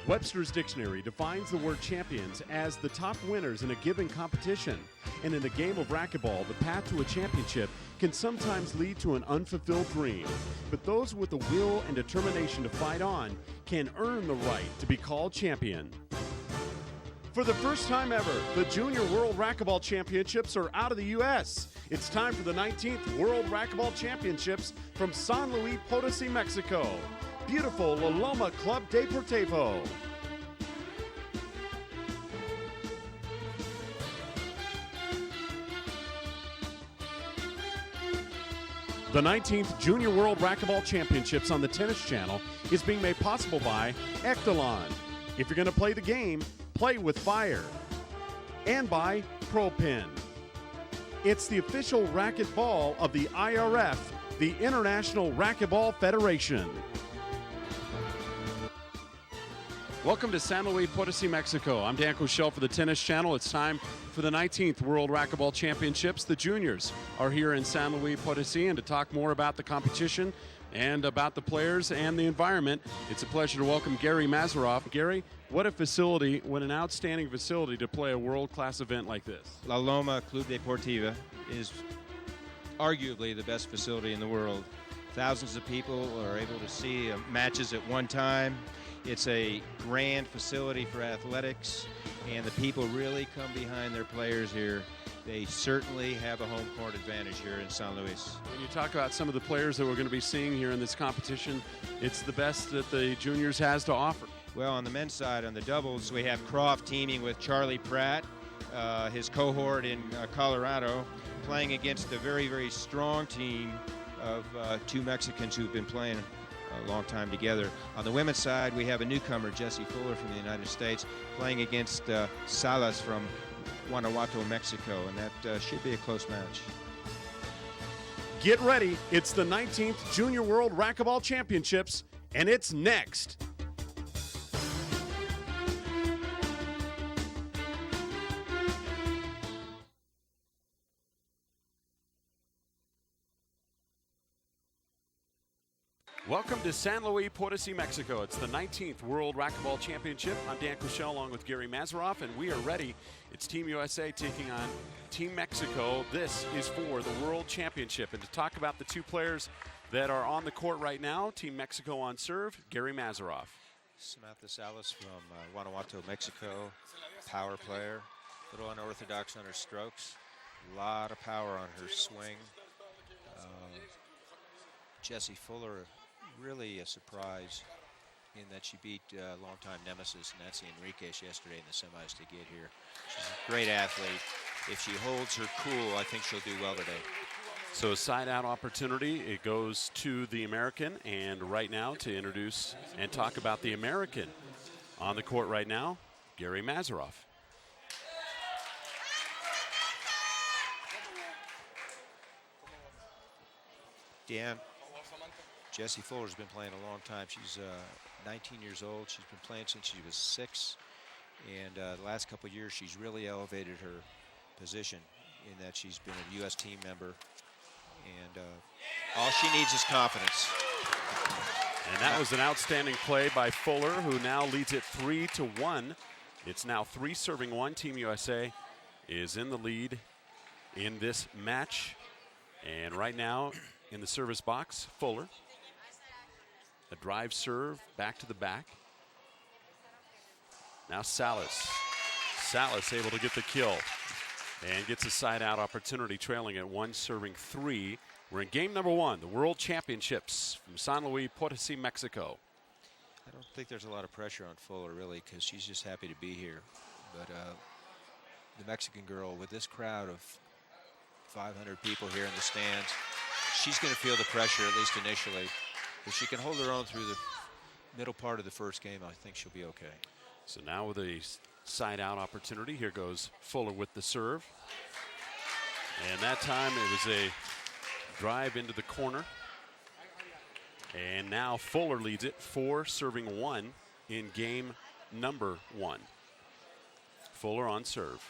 Webster's Dictionary defines the word champions as the top winners in a given competition. And in the game of racquetball, the path to a championship can sometimes lead to an unfulfilled dream. But those with the will and determination to fight on can earn the right to be called champion. For the first time ever, the Junior World Racquetball Championships are out of the U.S. It's time for the 19th World Racquetball Championships from San Luis Potosi, Mexico. Beautiful La Loma Club Deportivo. The 19th Junior World Racquetball Championships on the Tennis Channel is being made possible by Echelon. If you're going to play the game, play with fire. And by ProPin. It's the official racquetball of the IRF, the International Racquetball Federation. Welcome to San Luis Potosi, Mexico. I'm Dan Cochelle for the Tennis Channel. It's time for the 19th World Racquetball Championships. The juniors are here in San Luis Potosi, and to talk more about the competition and about the players and the environment, it's a pleasure to welcome Gary Mazeroff. Gary, what a facility, what an outstanding facility to play a world-class event like this. La Loma Club Deportiva is arguably the best facility in the world. Thousands of people are able to see matches at one time. It's a grand facility for athletics, and the people really come behind their players here. They certainly have a home court advantage here in San Luis. When you talk about some of the players that we're going to be seeing here in this competition, it's the best that the juniors has to offer. Well, on the men's side, on the doubles, we have Croft teaming with Charlie Pratt, his cohort in Colorado, playing against a very, very strong team of two Mexicans who've been playing a long time together. On the women's side, we have a newcomer, Jessie Fuller from the United States, playing against Salas from Guanajuato, Mexico, and that should be a close match. Get ready. It's the 19th Junior World Racquetball Championships, and it's next. Welcome to San Luis Potosi, Mexico. It's the 19th World Racquetball Championship. I'm Dan Cochelle along with Gary Mazeroff, and we are ready. It's Team USA taking on Team Mexico. This is for the World Championship. And to talk about the two players that are on the court right now, Team Mexico on serve, Gary Mazeroff. Samantha Salas from Guanajuato, Mexico, power player, a little unorthodox on her strokes, a lot of power on her swing. Jessie Fuller, really a surprise in that she beat longtime nemesis Nancy Enriquez yesterday in the semis to get here. She's a great athlete. If she holds her cool, I think she'll do well today. So a side-out opportunity. It goes to the American, and right now to introduce and talk about the American on the court right now, Gary Mazeroff. Dan, Jessie Fuller's been playing a long time. She's 19 years old. She's been playing since she was 6. And the last couple of years, she's really elevated her position in that she's been a U.S. team member. And all she needs is confidence. And that was an outstanding play by Fuller, who now leads it 3-1. It's now 3-1. Team USA is in the lead in this match. And right now in the service box, Fuller. A drive serve back to the back. Now Salas. Salas able to get the kill and gets a side out opportunity, trailing at 1, serving 3. We're in game number 1, the World Championships from San Luis Potosi, Mexico. I don't think there's a lot of pressure on Fuller, really, because she's just happy to be here. But the Mexican girl, with this crowd of 500 people here in the stands, she's going to feel the pressure, at least initially. If she can hold her own through the middle part of the first game, I think she'll be okay. So now with a side-out opportunity, here goes Fuller with the serve. And that time it was a drive into the corner. And now Fuller leads it 4-1 in game number 1. Fuller on serve.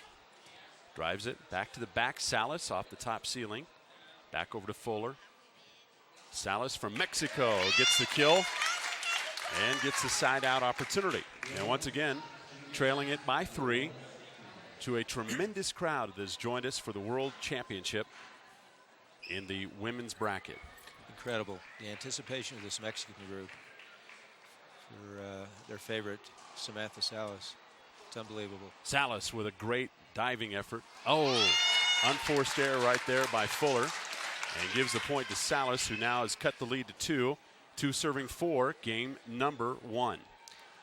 Drives it back to the back. Salas off the top ceiling. Back over to Fuller. Salas from Mexico gets the kill. and gets the side out opportunity. And once again, trailing it by 3 to a tremendous crowd that has joined us for the World Championship in the women's bracket. Incredible. The anticipation of this Mexican group for their favorite, Samantha Salas. It's unbelievable. Salas with a great diving effort. Oh, unforced error right there by Fuller. And gives the point to Salas, who now has cut the lead to 2. 2 serving 4, game number 1.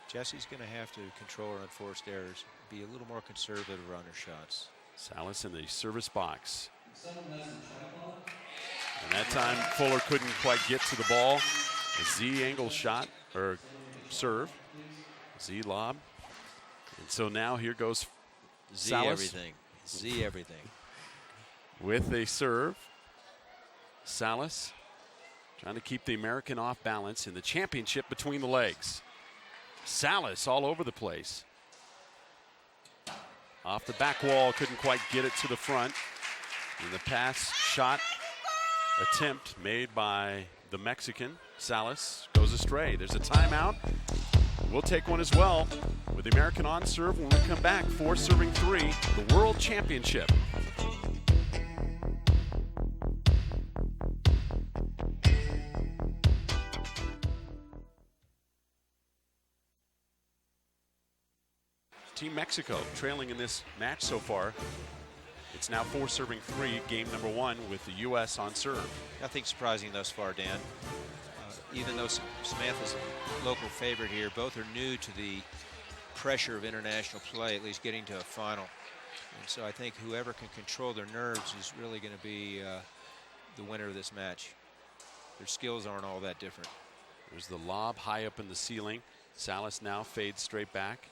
Jessie's going to have to control her unforced errors, be a little more conservative around her shots. Salas in the service box. And that time, Fuller couldn't quite get to the ball. A Z angle shot, or serve. Z lob. And so now here goes Z Salas. everything. Z everything. With a serve. Salas trying to keep the American off balance in the championship between the legs. Salas all over the place. Off the back wall, couldn't quite get it to the front. And the pass shot attempt made by the Mexican, Salas, goes astray. There's a timeout. We'll take one as well with the American on serve when we come back. 4 serving 3, the World Championship. Team Mexico trailing in this match so far. It's now 4 serving 3, game number 1 with the U.S. on serve. Nothing surprising thus far, Dan. Even though Samantha's a local favorite here, both are new to the pressure of international play, at least getting to a final. And so I think whoever can control their nerves is really going to be the winner of this match. Their skills aren't all that different. There's the lob high up in the ceiling. Salas now fades straight back.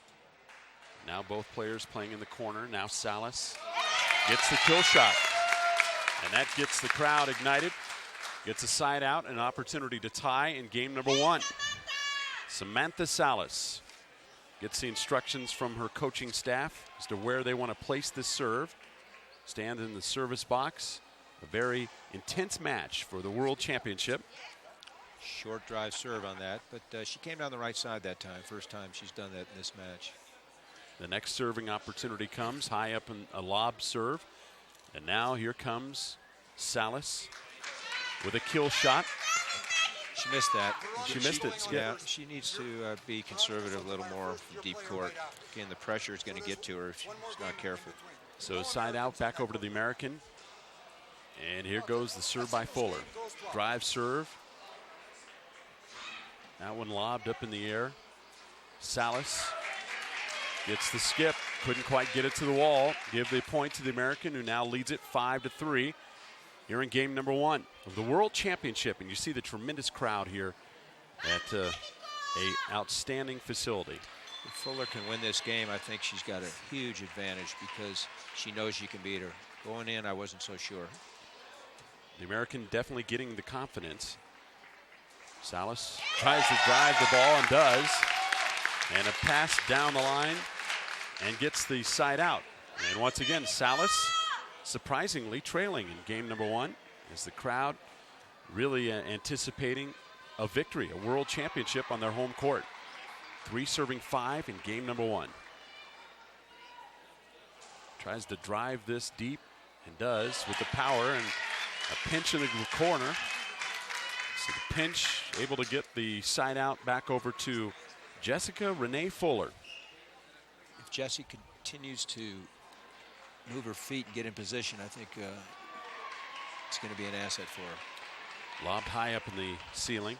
Now both players playing in the corner. Now Salas gets the kill shot. And that gets the crowd ignited. Gets a side out, an opportunity to tie in game number 1. Samantha Salas gets the instructions from her coaching staff as to where they want to place this serve. Stand in the service box. A very intense match for the World Championship. Short drive serve on that, but she came down the right side that time. First time she's done that in this match. The next serving opportunity comes high up in a lob serve. And now here comes Salas with a kill shot. She missed that. She missed it. Yeah, she needs to be conservative a little more from deep court. Again, the pressure is going to get to her if she's not careful. So side out, back over to the American. And here goes the serve by Fuller. Drive serve. That one lobbed up in the air. Salas gets the skip. Couldn't quite get it to the wall. Give the point to the American, who now leads it 5-3 here in game number 1 of the World Championship. And you see the tremendous crowd here at a outstanding facility. If Fuller can win this game, I think she's got a huge advantage because she knows she can beat her. Going in, I wasn't so sure. The American definitely getting the confidence. Salas tries to drive the ball and does. And a pass down the line and gets the side out. And once again, Salas surprisingly trailing in game number 1 as the crowd really anticipating a victory, a World Championship on their home court. 3 serving 5 in game number 1. Tries to drive this deep and does with the power and a pinch in the corner. So the pinch able to get the side out back over to Jessica Renee Fuller. If Jessie continues to move her feet and get in position, I think it's going to be an asset for her. Lobbed high up in the ceiling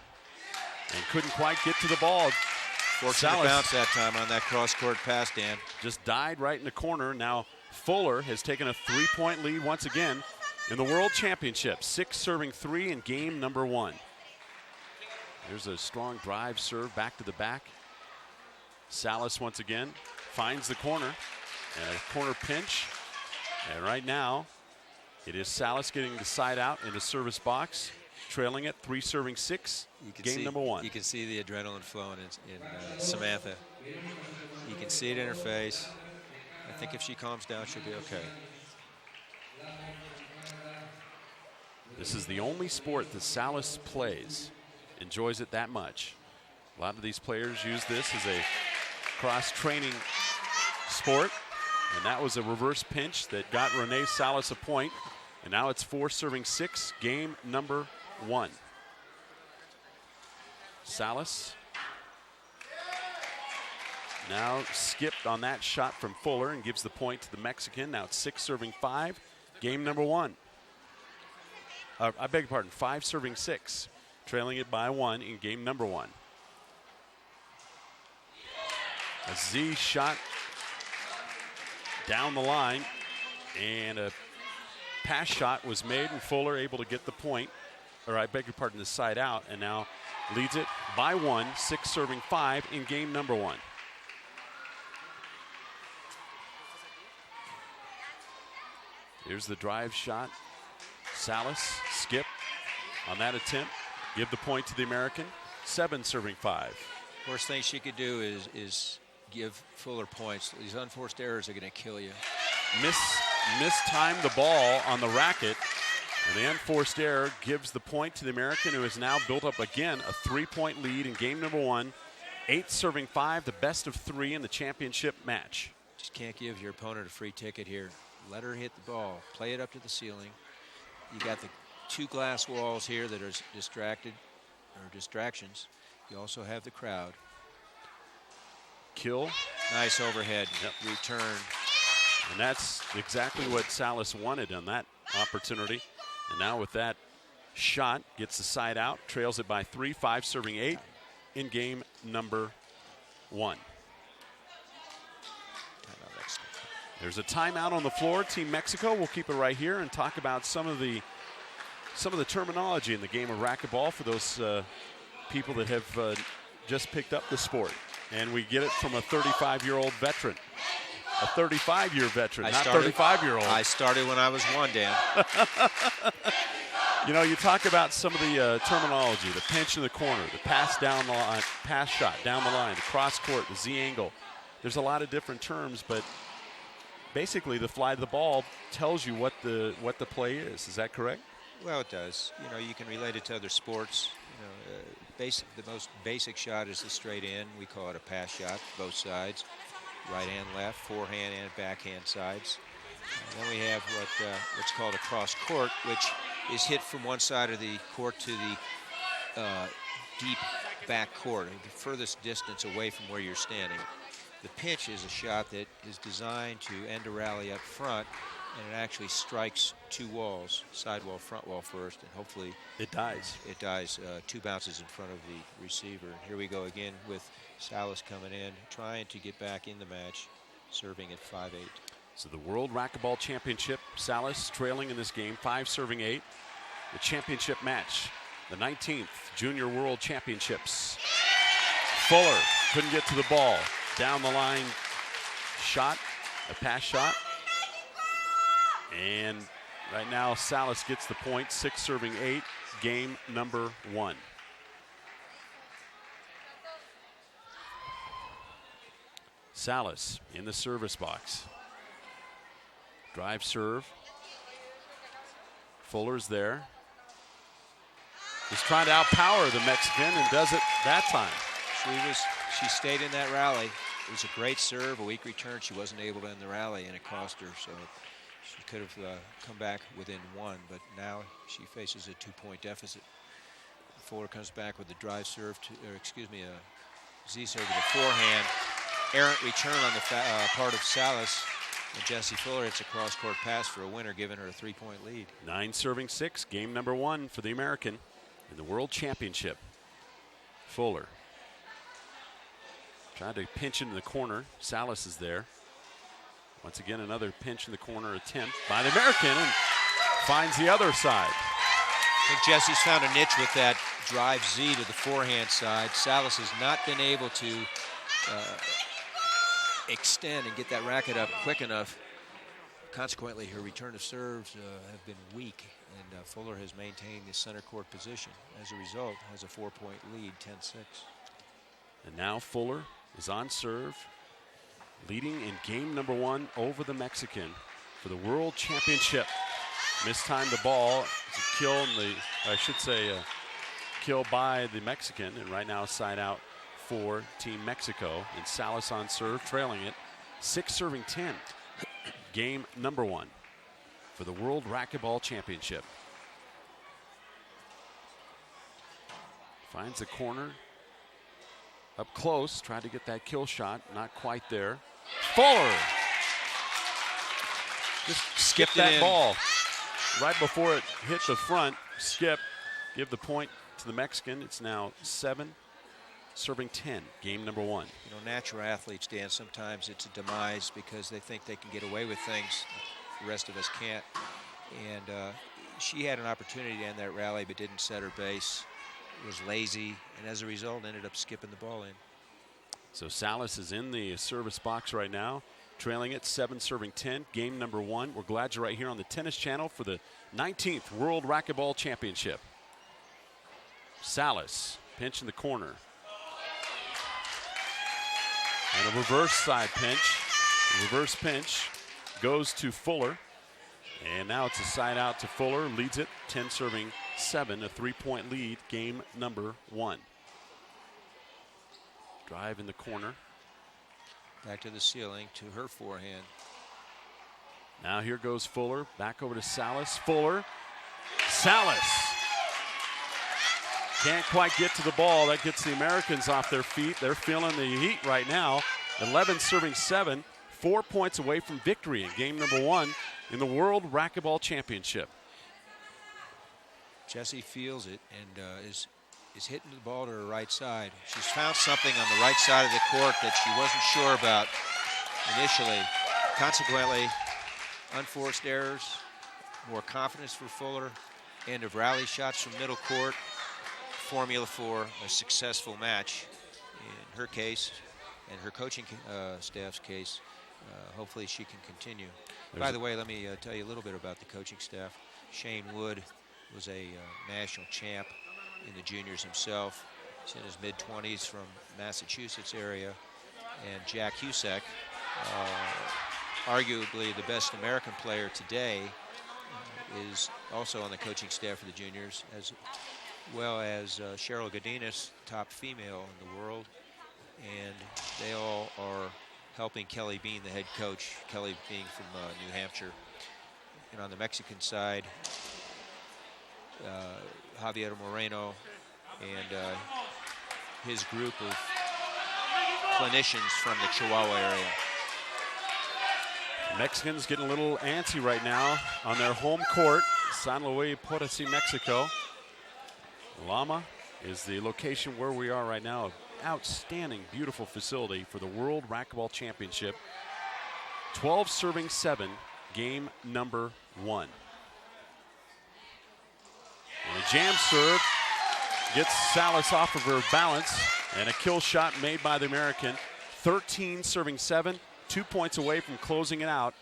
and couldn't quite get to the ball. Fortunate bounce that time on that cross-court pass, Dan. Just died right in the corner. Now Fuller has taken a 3-point lead once again in the World Championship. 6 serving 3 in game number 1. There's a strong drive serve back to the back. Salas once again finds the corner and a corner pinch. And right now it is Salas getting the side out in the service box, trailing it 3 serving 6. Game number 1. You can see the adrenaline flowing in Samantha. You can see it in her face. I think if she calms down, she'll be okay. This is the only sport that Salas plays. Enjoys it that much. A lot of these players use this as a cross-training sport. And that was a reverse pinch that got Renee Salas a point. And now it's 4-6, game number 1. Salas now skipped on that shot from Fuller and gives the point to the Mexican. Now it's 6-5, game number 1. I beg your pardon, 5-6, trailing it by 1 in game number 1. A Z shot down the line, and a pass shot was made, and Fuller able to get the point, or I beg your pardon, the side out, and now leads it by 1, 6-5 in game number 1. Here's the drive shot. Salas skip on that attempt. Give the point to the American. 7-5. Worst thing she could do is give Fuller points. These unforced errors are going to kill you. Mistimed the ball on the racket, and the unforced error gives the point to the American, who has now built up again a 3-point lead in game number 1. 8-5, the best of 3 in the championship match. Just can't give your opponent a free ticket here. Let her hit the ball. Play it up to the ceiling. You got the 2 glass walls here that are distractions. You also have the crowd. Kill. Nice overhead return. And that's exactly what Salas wanted on that opportunity. And now with that shot, gets the side out, trails it by 3, 5-8 in game number 1. There's a timeout on the floor. Team Mexico will keep it right here and talk about some of the terminology in the game of racquetball for those people that have just picked up the sport. And we get it from a 35-year-old veteran. A 35-year veteran, not 35-year-old. I started when I was 1, Dan. You know, you talk about some of the terminology, the pinch in the corner, the pass down the line, pass shot down the line, the cross court, the Z angle. There's a lot of different terms, but basically the fly to the ball tells you what the play is. Is that correct? Well, it does. You know, you can relate it to other sports. You know, the most basic shot is the straight in. We call it a pass shot, both sides, right and left, forehand and backhand sides. And then we have what's called a cross court, which is hit from one side of the court to the deep back court, the furthest distance away from where you're standing. The pinch is a shot that is designed to end a rally up front, and it actually strikes 2 walls, side wall, front wall first, and hopefully it dies. 2 bounces in front of the receiver. And here we go again with Salas coming in, trying to get back in the match, serving at 5-8. So the World Racquetball Championship, Salas trailing in this game, 5-8. The championship match, the 19th Junior World Championships. Fuller couldn't get to the ball. Down the line shot, a pass shot. And right now Salas gets the point, 6-8, game number 1. Salas in the service box. Drive serve. Fuller's there. He's trying to outpower the Mexican and does it that time. She stayed in that rally. It was a great serve, a weak return. She wasn't able to end the rally, and it cost her. So she could have come back within 1, but now she faces a 2-point deficit. Fuller comes back with the drive serve, a Z serve to the forehand. Errant return on the part of Salas, and Jessie Fuller hits a cross-court pass for a winner, giving her a 3-point lead. 9-6, game number 1 for the American in the World Championship. Fuller tried to pinch into the corner. Salas is there. Once again, another pinch in the corner attempt by the American, and finds the other side. I think Jessie's found a niche with that drive Z to the forehand side. Salas has not been able to extend and get that racket up quick enough. Consequently, her return of serves have been weak, and Fuller has maintained the center court position. As a result, has a 4-point lead, 10-6. And now Fuller is on serve, leading in game number 1 over the Mexican for the World Championship. Mistimed the ball. It's a kill in the, kill by the Mexican, and right now side out for Team Mexico. And Salas on serve, trailing it 6 serving 10. Game number 1 for the World Racquetball Championship. Finds the corner. Up close, tried to get that kill shot, not quite there. Fuller just skipped that ball right before it hit the front. Skip, give the point to the Mexican. It's now 7 serving 10. Game number 1. You know, natural athletes, Dan, sometimes it's a demise because they think they can get away with things the rest of us can't. And she had an opportunity to end that rally but didn't set her base. Was lazy, and as a result ended up skipping the ball in. So Salas is in the service box right now, trailing it 7 serving 10. Game number 1. We're glad you're right here on the Tennis Channel for the 19th World Racquetball Championship. Salas, pinch in the corner. And a reverse side pinch. Reverse pinch goes to Fuller. And now it's a side out to Fuller, leads it 10 serving 7, a 3-point lead, game number 1. Drive in the corner. Back to the ceiling, to her forehand. Now here goes Fuller, back over to Salas. Fuller, Salas. Can't quite get to the ball. That gets the Americans off their feet. They're feeling the heat right now. 11 serving 7, 4 points away from victory in game number 1 in the World Racquetball Championship. Jessie feels it and is hitting the ball to her right side. She's found something on the right side of the court that she wasn't sure about initially. Consequently, unforced errors, more confidence for Fuller, end of rally shots from middle court, formula for a successful match. In her case, and her coaching staff's case, hopefully she can continue. By the way, let me tell you a little bit about the coaching staff. Shane Wood was a national champ in the juniors himself. He's in his mid-20s from Massachusetts area. And Jack Husak, arguably the best American player today, is also on the coaching staff for the juniors, as well as Cheryl Godinez, top female in the world. And they all are helping Kelly Bean, the head coach, Kelly being from New Hampshire. And on the Mexican side, Javier Moreno and his group of clinicians from the Chihuahua area. Mexicans getting a little antsy right now on their home court, San Luis Potosí, Mexico. Lama is the location where we are right now. Outstanding, beautiful facility for the World Racquetball Championship. 12 serving 7, game number 1. And a jam serve gets Salas off of her balance, and a kill shot made by the American. 13 serving 7, 2 points away from closing it out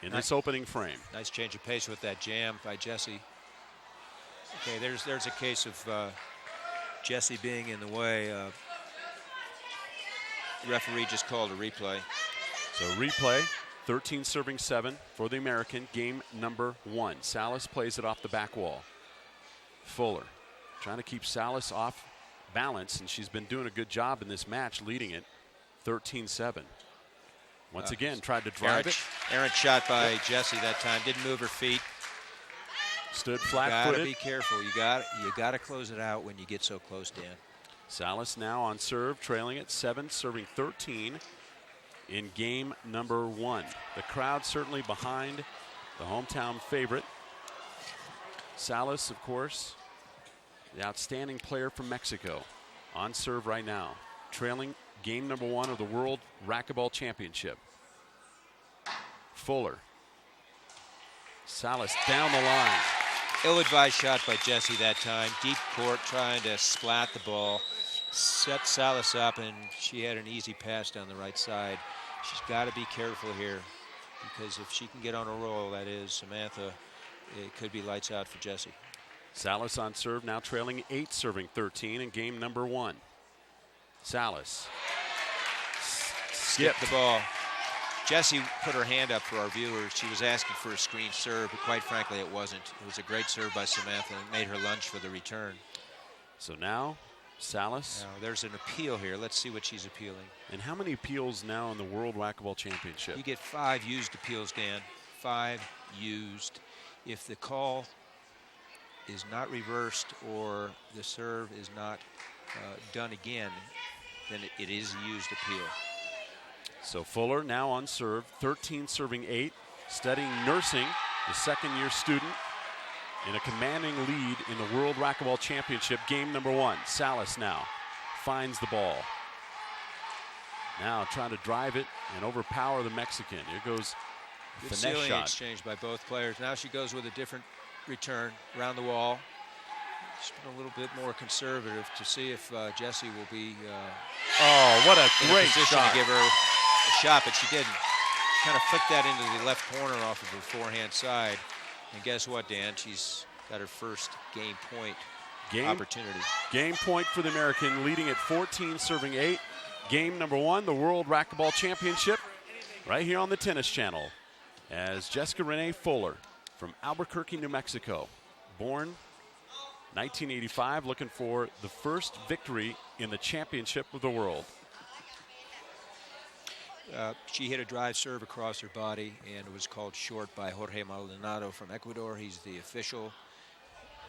in this opening frame. Nice change of pace with that jam by Jessie. Okay, there's a case of Jessie being in the way. Referee just called a replay. So replay, 13 serving 7 for the American, game number 1. Salas plays it off the back wall. Fuller trying to keep Salas off balance, and she's been doing a good job in this match, leading it 13-7. Once again, tried to drive it. Errant shot by Jessie that time. Didn't move her feet. Stood flat-footed. Gotta be careful. You got to close it out when you get so close, Dan. Salas now on serve, trailing at 7, serving 13 in game number 1. The crowd certainly behind the hometown favorite. Salas, of course, the outstanding player from Mexico, on serve right now, trailing game number 1 of the World Racquetball Championship. Fuller. Salas down the line. Ill-advised shot by Jessie that time. Deep court, trying to splat the ball. Set Salas up, and she had an easy pass down the right side. She's got to be careful here, because if she can get on a roll, that is Samantha, it could be lights out for Jessie. Salas on serve, now trailing 8, serving 13 in game number 1. Salas. Skipped the ball. Jessie put her hand up for our viewers. She was asking for a screen serve, but quite frankly, it wasn't. It was a great serve by Samantha and made her lunge for the return. So now Salas. Now, there's an appeal here. Let's see what she's appealing. And how many appeals now in the World Racquetball Championship? You get 5 used appeals, Dan. 5 used. If the call is not reversed or the serve is not done again, then it is a used appeal. So Fuller now on serve, 13 serving 8, studying nursing, the second-year student, in a commanding lead in the World Racquetball Championship, game number 1. Salas now finds the ball. Now trying to drive it and overpower the Mexican. Here goes a Good finesse ceiling shot. exchange by both players. Now she goes with a different return around the wall. She's been a little bit more conservative to see if Jessie will be Oh, what a in a great position shot. to give her a shot, but she didn't. She kind of flicked that into the left corner off of her forehand side. And guess what, Dan? She's got her first game point opportunity. Game point for the American, leading at 14, serving 8. Game number 1, the World Racquetball Championship, right here on the Tennis Channel, as Jessica Renee Fuller from Albuquerque, New Mexico, born 1985, looking for the first victory in the championship of the world. She hit a drive serve across her body, and it was called short by Jorge Maldonado from Ecuador. He's the official.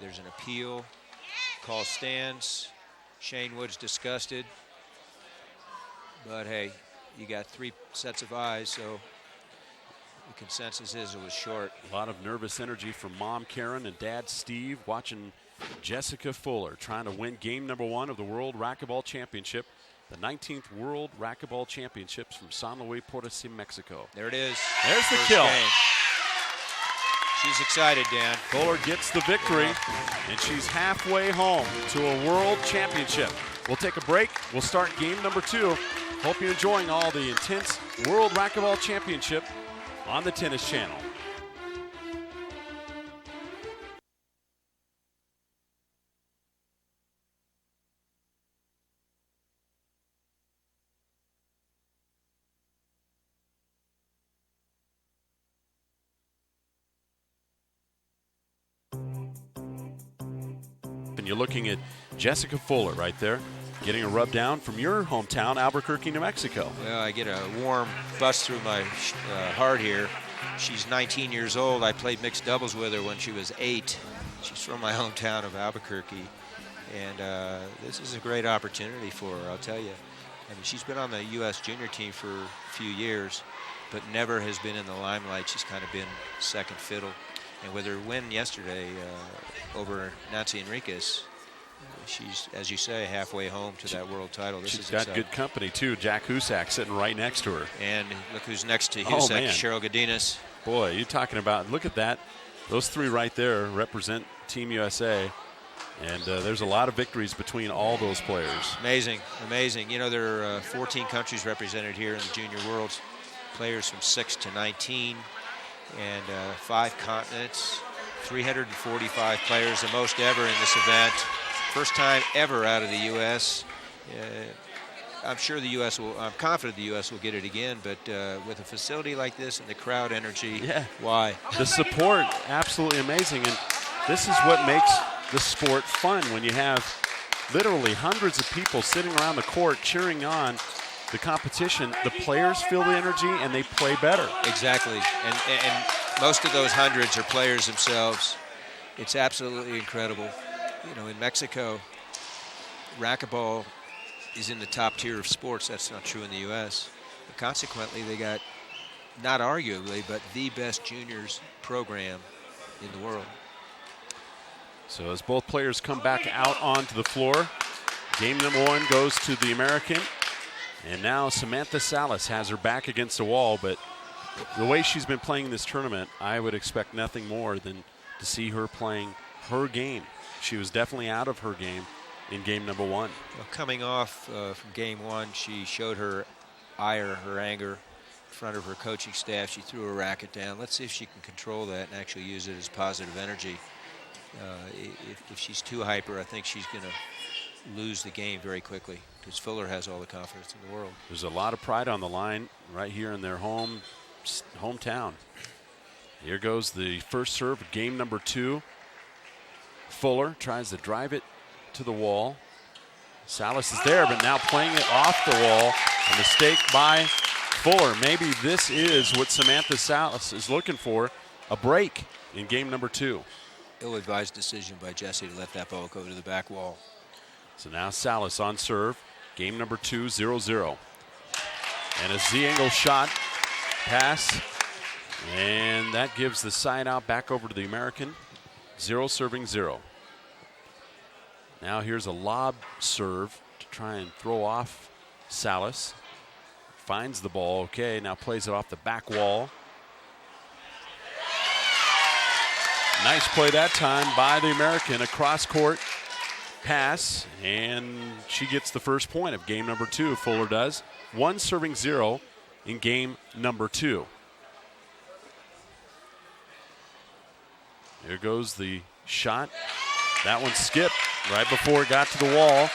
There's an appeal. Call stands. Shane Wood's disgusted. But, hey, you got 3 sets of eyes, so the consensus is it was short. A lot of nervous energy from Mom Karen and Dad Steve watching Jessica Fuller trying to win game number 1 of the World Racquetball Championship, the 19th World Racquetball Championships from San Luis Potosí, Mexico. There it is. There's the First kill. game. She's excited, Dan. Fuller gets the victory, and she's halfway home to a World Championship. We'll take a break. We'll start game number 2. Hope you're enjoying all the intense World Racquetball Championship on the Tennis Channel. And you're looking at Jessica Fuller right there, getting a rub down from your hometown, Albuquerque, New Mexico. Well, I get a warm buzz through my heart here. She's 19 years old. I played mixed doubles with her when she was 8. She's from my hometown of Albuquerque. And this is a great opportunity for her, I'll tell you. I mean, she's been on the U.S. junior team for a few years, but never has been in the limelight. She's kind of been second fiddle. And with her win yesterday over Nancy Enriquez, she's, as you say, halfway home to that world title. This She's is got exciting. good company, too. Jack Husak sitting right next to her. And look who's next to Oh, Husak, man. Cheryl Godinez. Boy, you're talking about, look at that. Those 3 right there represent Team USA. And there's a lot of victories between all those players. Amazing, amazing. You know, there are 14 countries represented here in the Junior Worlds. Players from 6 to 19 and 5 continents. 345 players, the most ever in this event. First time ever out of the U.S. I'm sure the U.S. will, I'm confident the U.S. will get it again, but with a facility like this and the crowd energy, why? The support, absolutely amazing. And this is what makes the sport fun, when you have literally hundreds of people sitting around the court cheering on the competition. The players feel the energy and they play better. Exactly. And most of those hundreds are players themselves. It's absolutely incredible. You know, in Mexico, racquetball is in the top tier of sports. That's not true in the U.S. And consequently, they got, not arguably, but the best juniors program in the world. So as both players come back out onto the floor, game number 1 goes to the American. And now Samantha Salas has her back against the wall, but the way she's been playing this tournament, I would expect nothing more than to see her playing her game. She was definitely out of her game in game number 1. Well, coming off from game 1, she showed her ire, her anger, in front of her coaching staff. She threw her racket down. Let's see if she can control that and actually use it as positive energy. If she's too hyper, I think she's going to lose the game very quickly, because Fuller has all the confidence in the world. There's a lot of pride on the line right here in their hometown. Here goes the first serve of game number 2. Fuller tries to drive it to the wall. Salas is there, but now playing it off the wall. A mistake by Fuller. Maybe this is what Samantha Salas is looking for, a break in game number 2. Ill-advised decision by Jessie to let that ball go to the back wall. So now Salas on serve. Game number 2, 0-0. And a Z-angle shot, pass, and that gives the side out back over to the American. 0 serving 0. Now here's a lob serve to try and throw off Salas. Finds the ball, okay, now plays it off the back wall. Nice play that time by the American, a cross-court pass, and she gets the first point of game number 2, Fuller does. 1 serving 0 in game number 2. There goes the shot. That one skipped right before it got to the wall.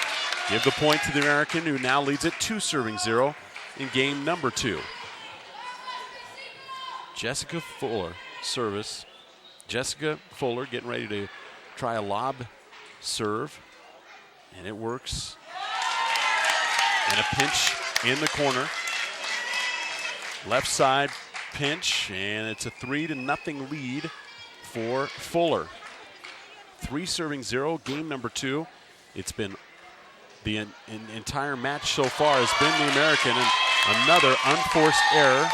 Give the point to the American, who now leads it 2 serving 0 in game number 2. Jessica Fuller service. Jessica Fuller getting ready to try a lob serve, and it works. And a pinch in the corner. Left side pinch, and it's a 3-0 lead for Fuller. 3 serving 0, game number 2. It's been the entire match so far has been the American, and another unforced error.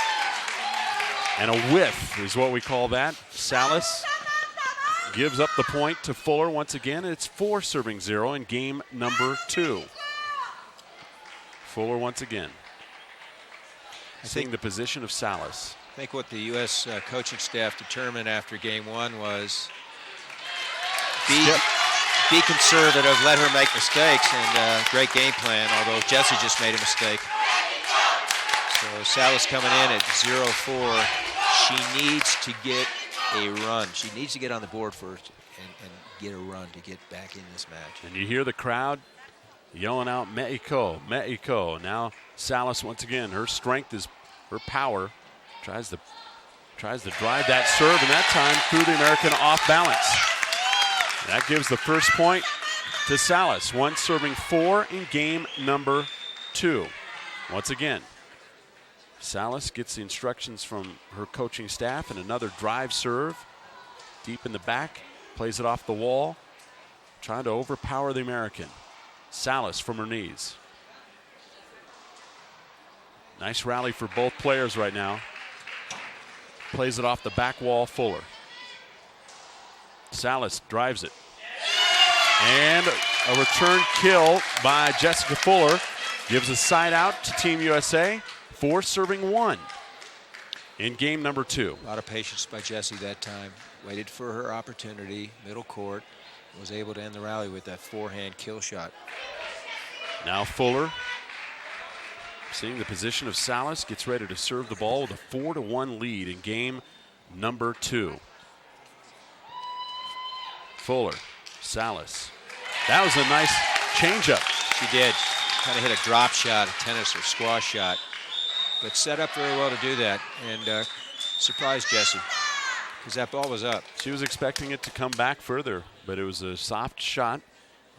And a whiff is what we call that. Salas gives up the point to Fuller once again. It's 4 serving 0 in game number 2. Fuller once again. Seeing the position of Salas. I think what the U.S. Coaching staff determined after game 1 was be conservative, let her make mistakes, and great game plan, although Jessie just made a mistake. So Salas coming in at 0-4. She needs to get a run. She needs to get on the board first and get a run to get back in this match. And you hear the crowd yelling out, Mexico, Mexico. Now Salas once again, her strength is her power. Tries to drive that serve, and that time threw the American off balance. That gives the first point to Salas. 1 serving 4 in game number 2. Once again, Salas gets the instructions from her coaching staff, and another drive serve deep in the back, plays it off the wall, trying to overpower the American. Salas from her knees. Nice rally for both players right now. Plays it off the back wall, Fuller. Salas drives it. And a return kill by Jessica Fuller gives a side out to Team USA. 4 serving 1 in game number 2. A lot of patience by Jessie that time. Waited for her opportunity, middle court. Was able to end the rally with that forehand kill shot. Now Fuller, seeing the position of Salas, gets ready to serve the ball with a 4-1 lead in game number 2. Fuller, Salas. That was a nice changeup. She did. Kind of hit a drop shot, a tennis or squash shot. But set up very well to do that, and surprised Jessie, because that ball was up. She was expecting it to come back further, but it was a soft shot.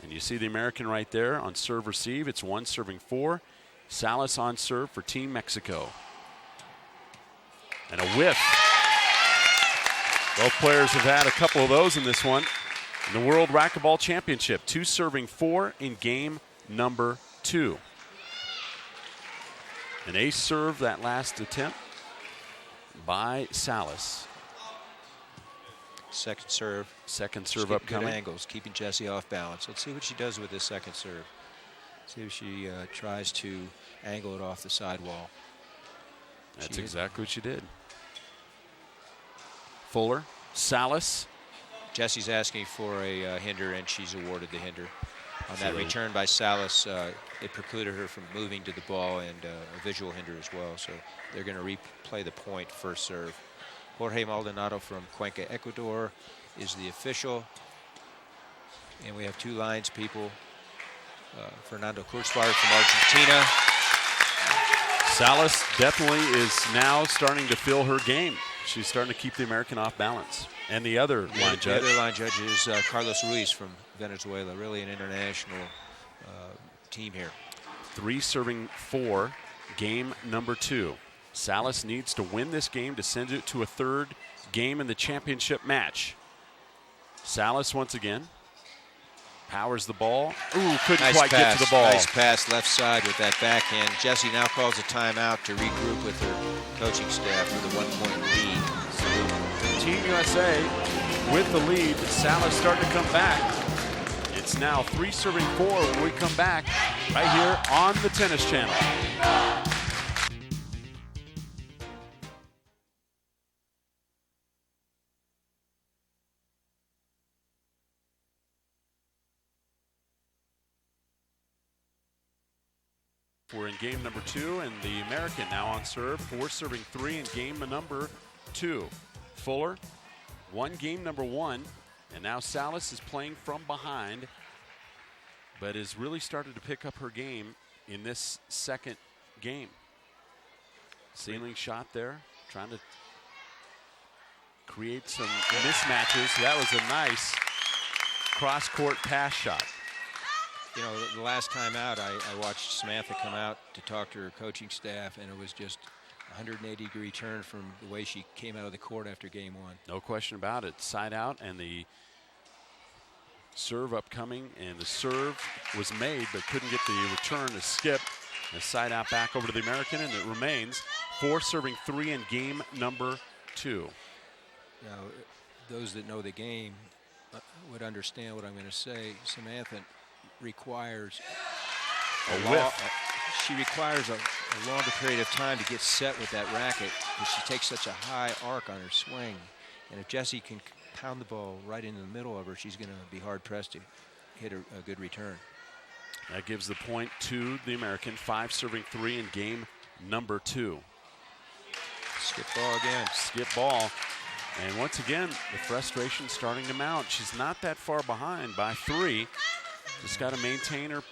And you see the American right there on serve receive. It's 1 serving 4. Salas on serve for Team Mexico. And a whiff. Both players have had a couple of those in this one. In the World Racquetball Championship, 2 serving 4 in game number 2. An ace serve that last attempt by Salas. Second serve. Second serve Keeping upcoming. good angles, keeping Jessie off balance. Let's see what she does with this second serve. See if she tries to angle it off the sidewall. That's exactly what she did. Fuller, Salas. Jessie's asking for a hinder, and she's awarded the hinder. On that return by Salas, it precluded her from moving to the ball, and a visual hinder as well. So they're going to replay the point, first serve. Jorge Maldonado from Cuenca, Ecuador is the official. And we have 2 lines people. Fernando Kurzfahrt from Argentina. Salas definitely is now starting to feel her game. She's starting to keep the American off balance. And the other line judge. The other line judge is Carlos Ruiz from Venezuela, really an international team here. 3 serving 4, game number 2. Salas needs to win this game to send it to a 3rd game in the championship match. Salas once again powers the ball. Ooh, couldn't Nice quite pass. get to the ball. Nice pass left side with that backhand. Jessie now calls a timeout to regroup with her coaching staff with a 1-point lead. Team USA with the lead. Salas starting to come back. It's now 3 serving 4 when we come back right here on the Tennis Channel. We're in game number 2, and the American now on serve, 4 serving 3 in game number 2. Fuller won game number 1, and now Salas is playing from behind, but has really started to pick up her game in this second game. Ceiling shot there, trying to create some mismatches. That was a nice cross-court pass shot. You know, the last time out, I watched Samantha come out to talk to her coaching staff, and it was just a 180-degree turn from the way she came out of the court after game 1. No question about it. Side out, and the serve upcoming, and the serve was made, but couldn't get the return to skip. The side out back over to the American, and it remains 4 serving 3 in game number 2. Now, those that know the game would understand what I'm going to say. Samantha requires A whiff. She requires a longer period of time to get set with that racket because she takes such a high arc on her swing. And if Jessie can pound the ball right into the middle of her, she's going to be hard-pressed to hit a good return. That gives the point to the American. 5 serving 3 in game number 2. Skip ball again. Skip ball. And once again, the frustration starting to mount. She's not that far behind by 3. Just got to maintain her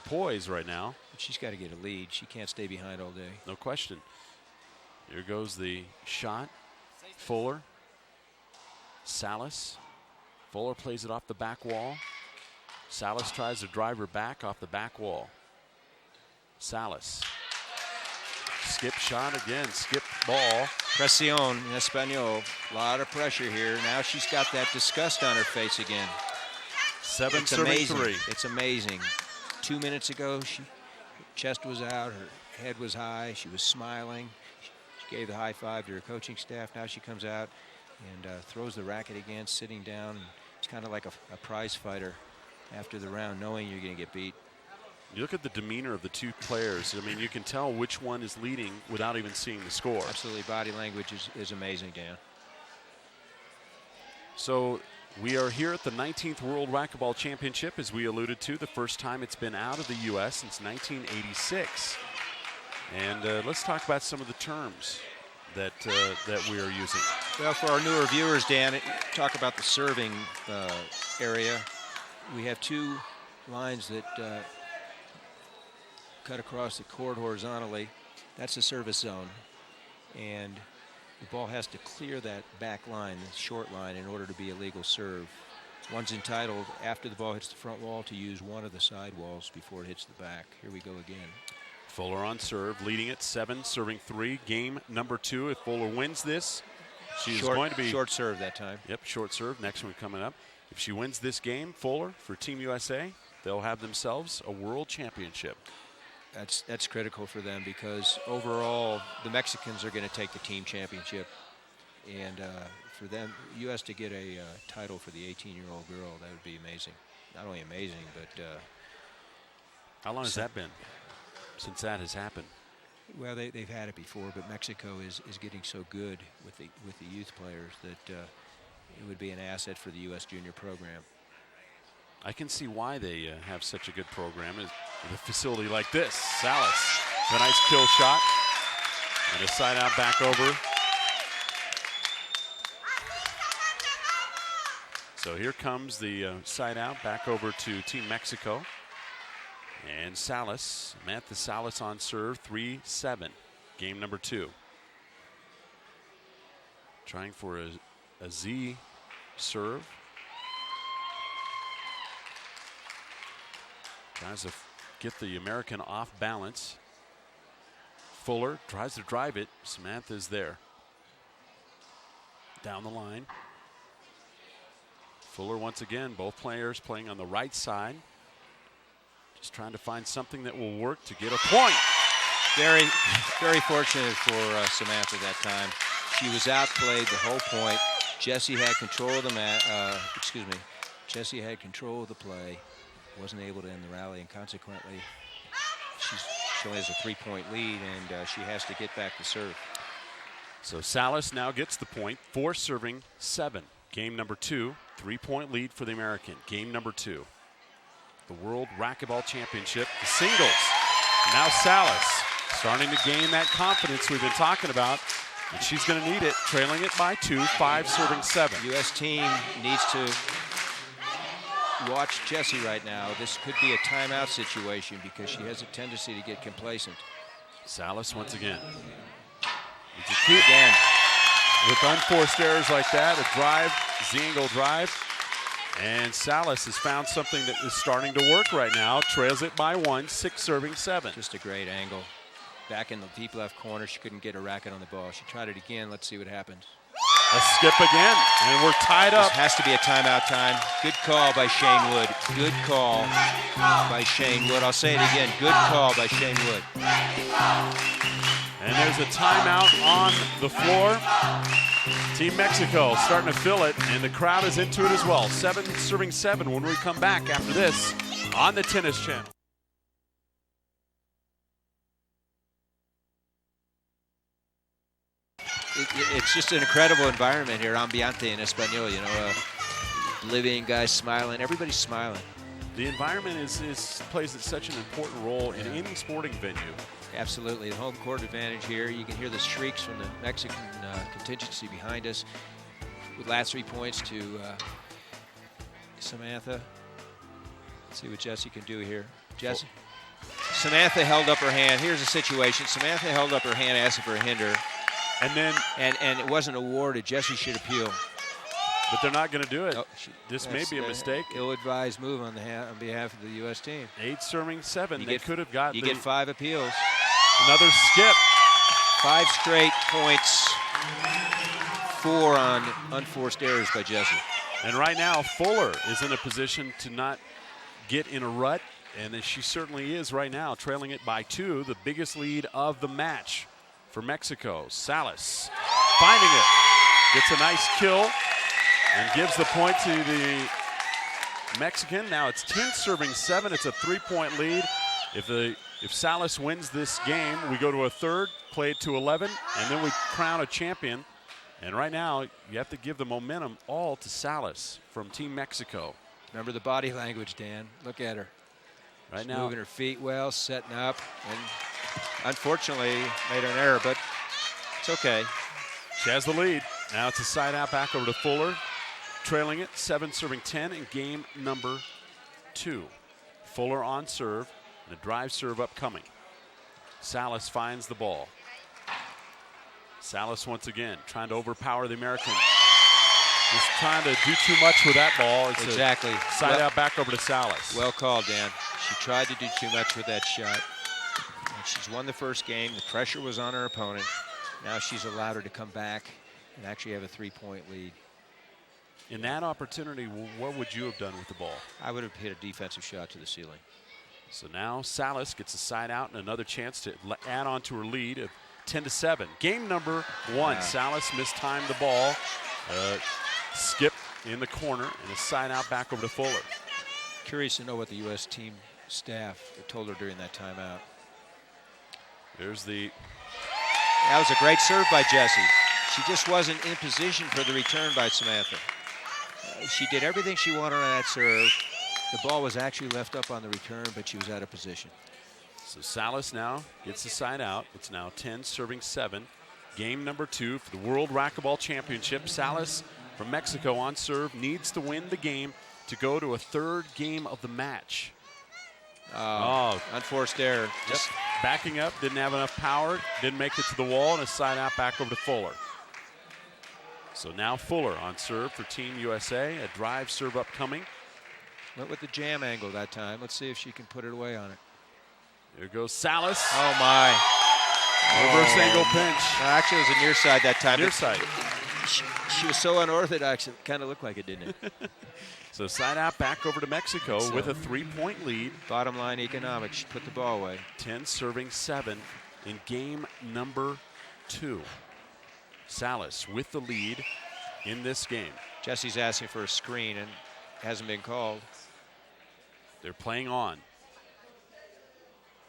poise right now. She's got to get a lead. She can't stay behind all day. No question. Here goes the shot. Fuller. Salas. Fuller plays it off the back wall. Salas tries to drive her back off the back wall. Salas. Skip shot again. Skip ball. Presión in Espanol. A lot of pressure here. Now she's got that disgust on her face again. 7 serving 3. It's amazing. 2 minutes ago, her chest was out, her head was high, she was smiling. She gave the high five to her coaching staff. Now she comes out and throws the racket again, sitting down. It's kind of like a prize fighter after the round, knowing you're going to get beat. You look at the demeanor of the 2 players. I mean, you can tell which one is leading without even seeing the score. Absolutely. Body language is amazing, Dan. So we are here at the 19th World Racquetball Championship, as we alluded to, the first time it's been out of the U.S. since 1986. And let's talk about some of the terms that we are using. Well, for our newer viewers, Dan, talk about the serving area. We have 2 lines that cut across the court horizontally. That's the service zone. And the ball has to clear that back line, the short line, in order to be a legal serve. One's entitled, after the ball hits the front wall, to use one of the side walls before it hits the back. Here we go again. Fuller on serve, leading at 7, serving 3. Game number 2. If Fuller wins this, she's going to be short serve that time. Yep, short serve. Next one coming up. If she wins this game, Fuller, for Team USA, they'll have themselves a world championship. That's critical for them because overall the Mexicans are going to take the team championship, and for them, U.S. to get a title for the 18-year-old girl, that would be amazing. Not only amazing, but how long has that been since that has happened? Well, they've had it before, but Mexico is getting so good with the youth players that it would be an asset for the U.S. junior program. I can see why they have such a good program with a facility like this. Salas, a nice kill shot, and a side out back over. So here comes the side out back over to Team Mexico. And Salas, Samantha Salas on serve, 3-7, game number 2. Trying for a Z serve. Tries to get the American off balance. Fuller tries to drive it. Samantha's there. Down the line. Fuller once again, both players playing on the right side. Just trying to find something that will work to get a point. Very, very fortunate for Samantha that time. She was outplayed the whole point. Jessie had control of the Jessie had control of the play. Wasn't able to end the rally, and consequently, she only has a 3-point lead, and she has to get back to serve. So Salas now gets the point, 4 serving 7. Game number 2, 3-point lead for the American. Game number 2. The World Racquetball Championship, the singles. Now Salas starting to gain that confidence we've been talking about, and she's going to need it, trailing it by 2, 5 serving 7. U.S. team needs to watch Jessie right now. This could be a timeout situation because she has a tendency to get complacent. Salas once again. Again. With unforced errors like that, a drive, Z-angle drive. And Salas has found something that is starting to work right now. Trails it by 1, 6 serving 7. Just a great angle. Back in the deep left corner, she couldn't get a racket on the ball. She tried it again. Let's see what happens. A skip again, and we're tied up. This has to be a timeout time. Good call by Shane Wood. Good call by Shane Wood. I'll say it again. Good call by Shane Wood. And there's a timeout on the floor. Team Mexico starting to fill it, and the crowd is into it as well. 7 serving 7 when we come back after this on the Tennis Channel. It's just an incredible environment here, ambiente in Espanol, you know, Bolivian guys smiling, everybody's smiling. The environment plays such an important role in any sporting venue. Absolutely, the home court advantage here. You can hear the shrieks from the Mexican contingency behind us. With last 3 points to Samantha. Let's see what Jessie can do here. Jessie. Samantha held up her hand. Here's the situation. Samantha held up her hand, asking for a hinder. And then and it wasn't awarded. Jessie should appeal. But they're not going to do it. Oh, this may be a mistake. Ill-advised move on behalf of the U.S. team. 8 serving 7. They could have got. You get 5 appeals. Another skip. 5 straight points. 4 on unforced errors by Jessie. And right now, Fuller is in a position to not get in a rut, and she certainly is right now, trailing it by 2, the biggest lead of the match for Mexico. Salas finding it, gets a nice kill, and gives the point to the Mexican. Now it's 10 serving 7. It's a 3-point lead. If Salas wins this game, we go to a third, play it to 11, and then we crown a champion. And right now, you have to give the momentum all to Salas from Team Mexico. Remember the body language, Dan. Look at her. Right She's now, moving her feet well, setting up, and unfortunately made an error, but it's okay. She has the lead. Now it's a side out back over to Fuller, trailing it 7 serving 10 in game number 2. Fuller on serve, and a drive serve upcoming. Salas finds the ball. Salas once again trying to overpower the American. Just trying to do too much with that ball. It's exactly. Side out back over to Salas. Well called, Dan. She tried to do too much with that shot. And she's won the first game. The pressure was on her opponent. Now she's allowed her to come back and actually have a 3-point lead. In that opportunity, what would you have done with the ball? I would have hit a defensive shot to the ceiling. So now Salas gets a side out and another chance to add on to her lead of 10-7. Game number 1. Salas mistimed the ball. Skip in the corner and a side out back over to Fuller. Curious to know what the U.S. team staff told her during that timeout. There's the. That was a great serve by Jessie. She just wasn't in position for the return by Samantha. She did everything she wanted on that serve. The ball was actually left up on the return, but she was out of position. So Salas now gets the side out. It's now 10 serving 7. Game number 2 for the World Racquetball Championship. Salas from Mexico on serve needs to win the game to go to a third game of the match. Unforced error. Just backing up, didn't have enough power, didn't make it to the wall, and a side out back over to Fuller. So now Fuller on serve for Team USA. A drive serve upcoming. Went with the jam angle that time. Let's see if she can put it away on it. Here goes Salas. Oh, my. Reverse angle pinch. No, actually, it was a near side that time. Near side. She was so unorthodox, it kind of looked like it, didn't it? So side out back over to Mexico with a 3-point lead. Bottom line economics, she put the ball away. 10 serving 7 in game number 2. Salas with the lead in this game. Jessie's asking for a screen and hasn't been called. They're playing on.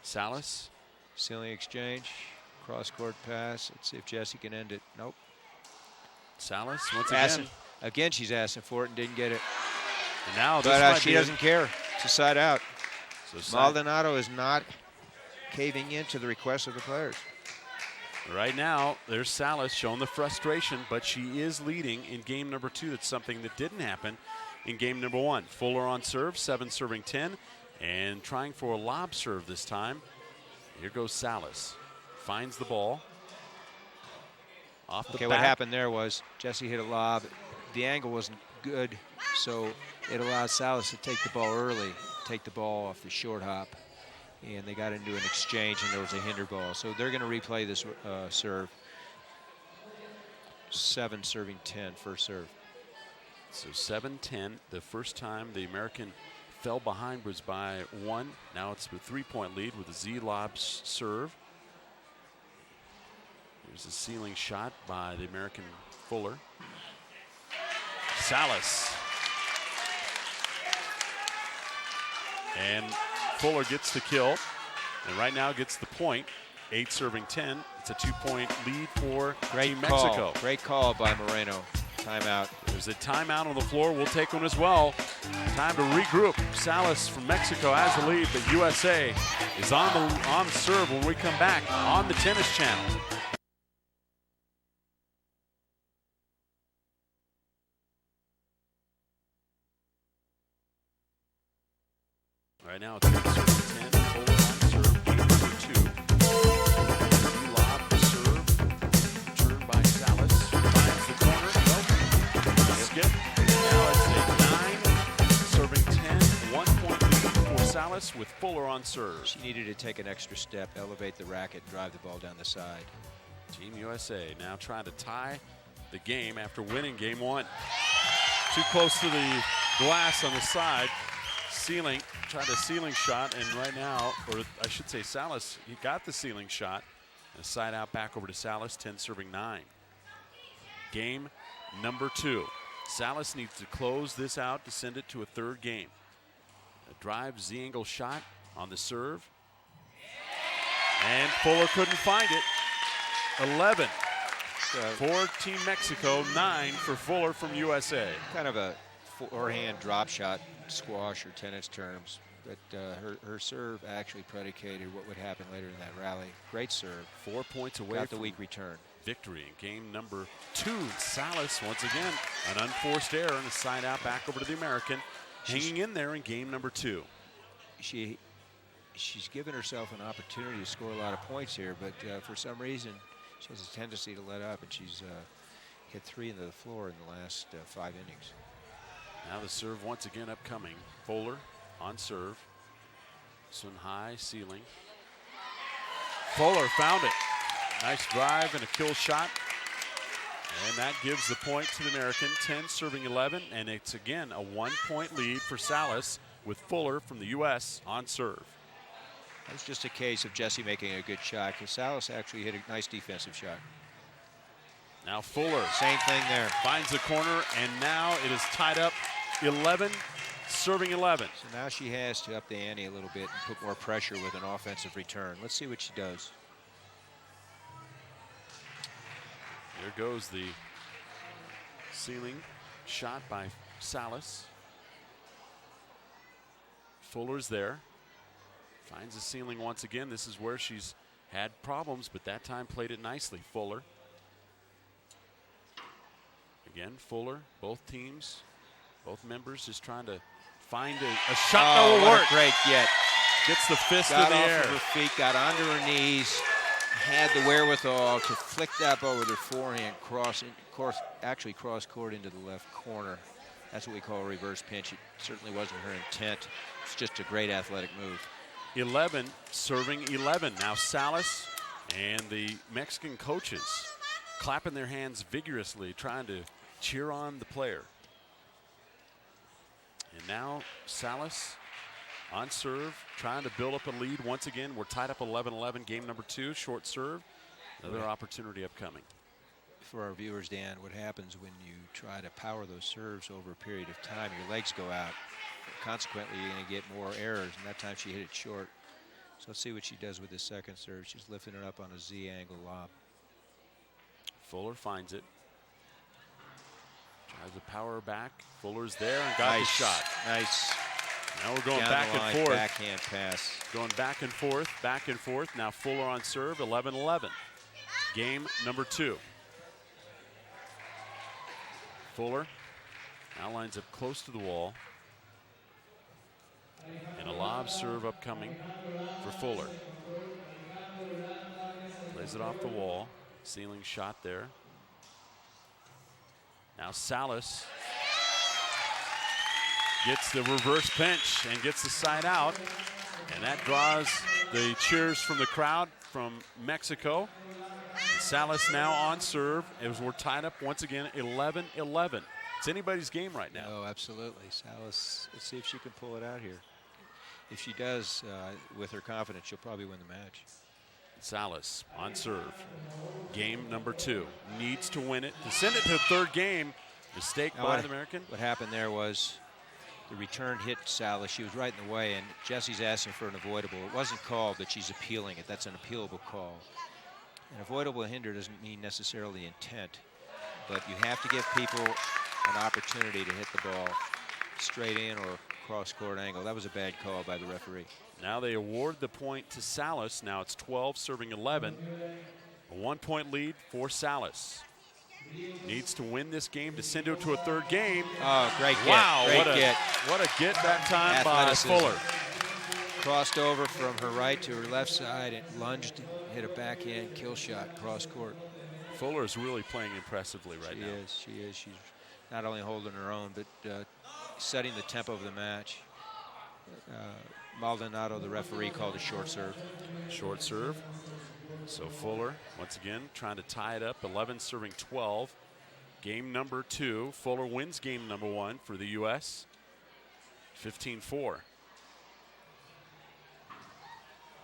Salas. Ceiling exchange, cross-court pass. Let's see if Jessie can end it. Nope. Salas once again. Again, she's asking for it and didn't get it. And now but she doesn't care. It's a side out. So Maldonado is not caving in to the request of the players. Right now, there's Salas showing the frustration, but she is leading in game number 2. That's something that didn't happen in game number 1. Fuller on serve, 7 serving 10, and trying for a lob serve this time. Here goes Salas. Finds the ball. Off the back. What happened there was Jessie hit a lob. The angle wasn't good, so it allowed Salas to take the ball early, take the ball off the short hop, and they got into an exchange, and there was a hinder ball. So they're going to replay this serve. 7 serving 10, first serve. So 7-10. The first time the American fell behind was by 1. Now it's a 3-point lead with a Z-lob serve. Here's a ceiling shot by the American Fuller. Salas. And Fuller gets the kill. And right now gets the point. 8 serving 10. It's a 2-point lead for Team Mexico. Great call by Moreno. Timeout. There's a timeout on the floor. We'll take one as well. Time to regroup. Salas from Mexico has the lead, but USA is on serve when we come back on the Tennis Channel. Right now it's 10 serving 10. Fuller on serve. Game number 2. Lob serve. Turned by Salas. Finds the corner. Skip. Now it's a 9 serving 10. 1-point lead for Salas with Fuller on serve. She needed to take an extra step, elevate the racket, drive the ball down the side. Team USA now trying to tie the game after winning game 1. Too close to the glass on the side. Ceiling, tried a ceiling shot, and right now, or I should say Salas, he got the ceiling shot. And a side out back over to Salas, 10 serving 9. Game number 2. Salas needs to close this out to send it to a 3rd game. A drive Z-angle shot on the serve. And Fuller couldn't find it. 11 for Team Mexico, 9 for Fuller from USA. Kind of a forehand drop shot, squash or tennis terms, but her serve actually predicated what would happen later in that rally. Great serve. 4 points away Got the from weak return. Victory in game number 2. Salas, once again, an unforced error and a side out back over to the American. Hanging in there in game number 2. She's given herself an opportunity to score a lot of points here, but for some reason, she has a tendency to let up, and she's hit 3 into the floor in the last 5 innings. Now the serve once again upcoming. Fuller on serve. Sun high, ceiling. Fuller found it. Nice drive and a kill shot. And that gives the point to the American. 10 serving 11, and it's again a 1-point lead for Salas with Fuller from the U.S. on serve. It's just a case of Jessie making a good shot, because Salas actually hit a nice defensive shot. Now Fuller. Same thing there. Finds the corner, and now it is tied up 11, serving 11. So now she has to up the ante a little bit and put more pressure with an offensive return. Let's see what she does. There goes the ceiling shot by Salas. Fuller's there. Finds the ceiling once again. This is where she's had problems, but that time played it nicely. Fuller. Again, Fuller, both teams, both members just trying to find a shot that will work. Great get. Gets the fist in Got the off air. of her feet, got onto her knees, had the wherewithal to flick that ball with her forehand, actually cross court into the left corner. That's what we call a reverse pinch. It certainly wasn't her intent. It's just a great athletic move. 11 serving 11. Now Salas and the Mexican coaches clapping their hands vigorously, trying to cheer on the player. And now Salas on serve, trying to build up a lead once again. We're tied up 11-11, game number 2, short serve. Another opportunity upcoming. For our viewers, Dan, what happens when you try to power those serves over a period of time, your legs go out. Consequently, you're going to get more errors, and that time she hit it short. So let's see what she does with the second serve. She's lifting it up on a Z-angle lob. Fuller finds it. Tries to power her back. Fuller's there and got the shot. Nice. Now we're going Down back the line, and forth. Backhand pass. Going back and forth, back and forth. Now Fuller on serve, 11-11. Game number 2. Fuller now lines up close to the wall. And a lob serve upcoming for Fuller. Plays it off the wall. Ceiling shot there. Now Salas gets the reverse pinch and gets the side out. And that draws the cheers from the crowd from Mexico. And Salas now on serve as we're tied up once again, 11-11. It's anybody's game right now. Oh, absolutely. Salas, let's see if she can pull it out here. If she does, with her confidence, she'll probably win the match. Salas on serve. Game number 2. Needs to win it to send it to the third game. Mistake by the American. What happened there was the return hit Salas. She was right in the way, and Jessie's asking for an avoidable. It wasn't called, but she's appealing it. That's an appealable call. An avoidable hinder doesn't mean necessarily intent, but you have to give people an opportunity to hit the ball straight in or cross-court angle. That was a bad call by the referee. Now they award the point to Salas. Now it's 12 serving 11. A 1-point lead for Salas. Needs to win this game to send it to a third game. Oh, great get. Wow, great get. What a get that time by Fuller. Crossed over from her right to her left side and lunged, hit a backhand kill shot cross court. Fuller is really playing impressively right now. She is. She's not only holding her own, but setting the tempo of the match. Maldonado, the referee, called a short serve. Short serve. So Fuller, once again, trying to tie it up, 11 serving 12. Game number 2. Fuller wins game number 1 for the U.S. 15-4.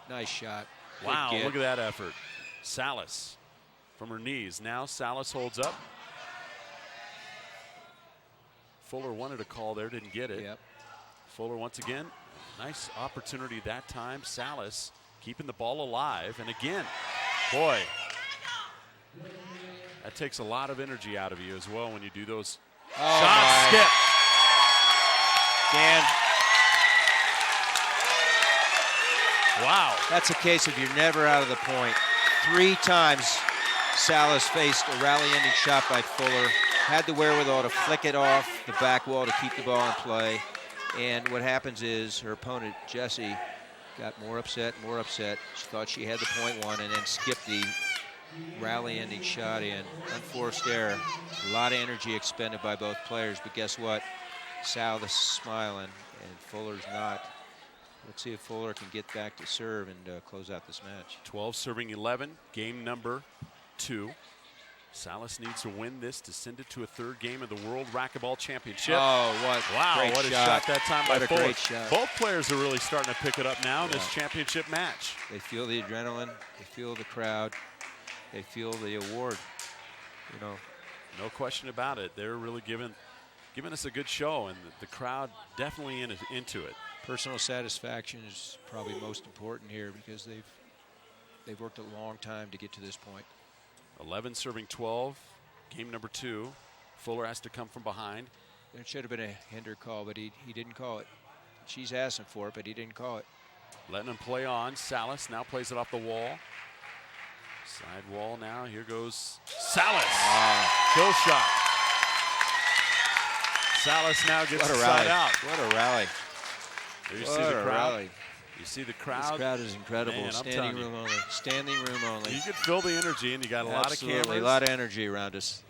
Nice shot. Wow, look at that effort. Salas from her knees. Now Salas holds up. Fuller wanted a call there, didn't get it. Yep. Fuller once again, nice opportunity that time. Salas keeping the ball alive. And again, boy, that takes a lot of energy out of you as well when you do those shots. Skip. Dan. Wow. That's a case of you're never out of the point. 3 times Salas faced a rally-ending shot by Fuller. Had the wherewithal to flick it off the back wall to keep the ball in play. And what happens is her opponent, Jessie, got more upset. She thought she had the point one and then skipped the rally-ending shot in. Unforced error. A lot of energy expended by both players, but guess what? Salas is smiling and Fuller's not. Let's see if Fuller can get back to serve and close out this match. 12 serving 11, game number 2. Salas needs to win this to send it to a third game of the World Racquetball Championship. Oh, what a shot that time by Fuller. Great shot. Both players are really starting to pick it up now in this championship match. They feel the adrenaline, they feel the crowd, they feel the award. You know, no question about it. They're really giving us a good show, and the crowd definitely into it. Personal satisfaction is probably most important here because they've worked a long time to get to this point. 11 serving 12, game number 2. Fuller has to come from behind. There should have been a hinder call, but he didn't call it. She's asking for it, but he didn't call it. Letting him play on. Salas now plays it off the wall. Side wall now. Here goes Salas. Kill shot. Salas now gets the side out. What a rally. There you see the crowd. Rally. You see the crowd. This crowd is incredible. Man, standing room only. Standing room only. You could feel the energy, and you got a lot of cameras. A lot of energy around us.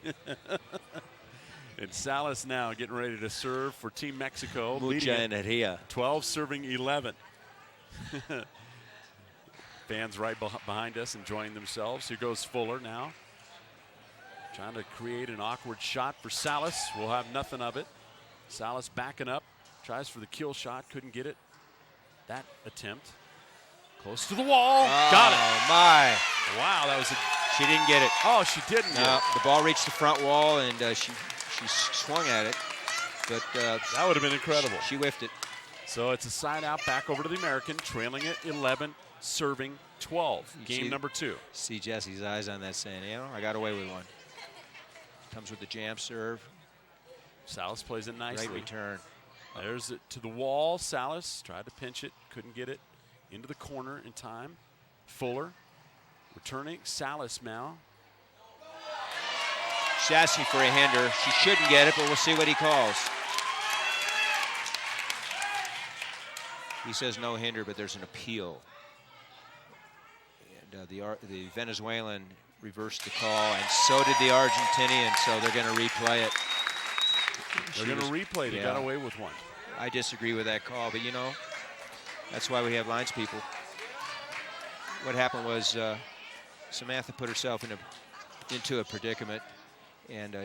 And Salas now getting ready to serve for Team Mexico. Mucha energía. 12 serving 11. Fans right behind us enjoying themselves. Here goes Fuller now. Trying to create an awkward shot for Salas. We'll have nothing of it. Salas backing up. Tries for the kill shot. Couldn't get it. That attempt. Close to the wall. Got it. Oh, my. Wow, that was a... She didn't get it. Oh, she didn't get it. The ball reached the front wall, and she swung at it. But that would have been incredible. She whiffed it. So it's a side out back over to the American, trailing it 11, serving 12. Game number 2. See Jessie's eyes on that saying, you know, I got away with one. Comes with the jam serve. Salas plays it nicely. Great return. There's it to the wall. Salas tried to pinch it, couldn't get it. Into the corner in time. Fuller returning. Salas now. Jessie for a hinder. She shouldn't get it, but we'll see what he calls. He says no hinder, but there's an appeal. And the Venezuelan reversed the call, and so did the Argentinian, so they're going to replay it. They're going to replay. They got away with one. I disagree with that call, but you know, that's why we have lines people. What happened was Samantha put herself into a predicament, and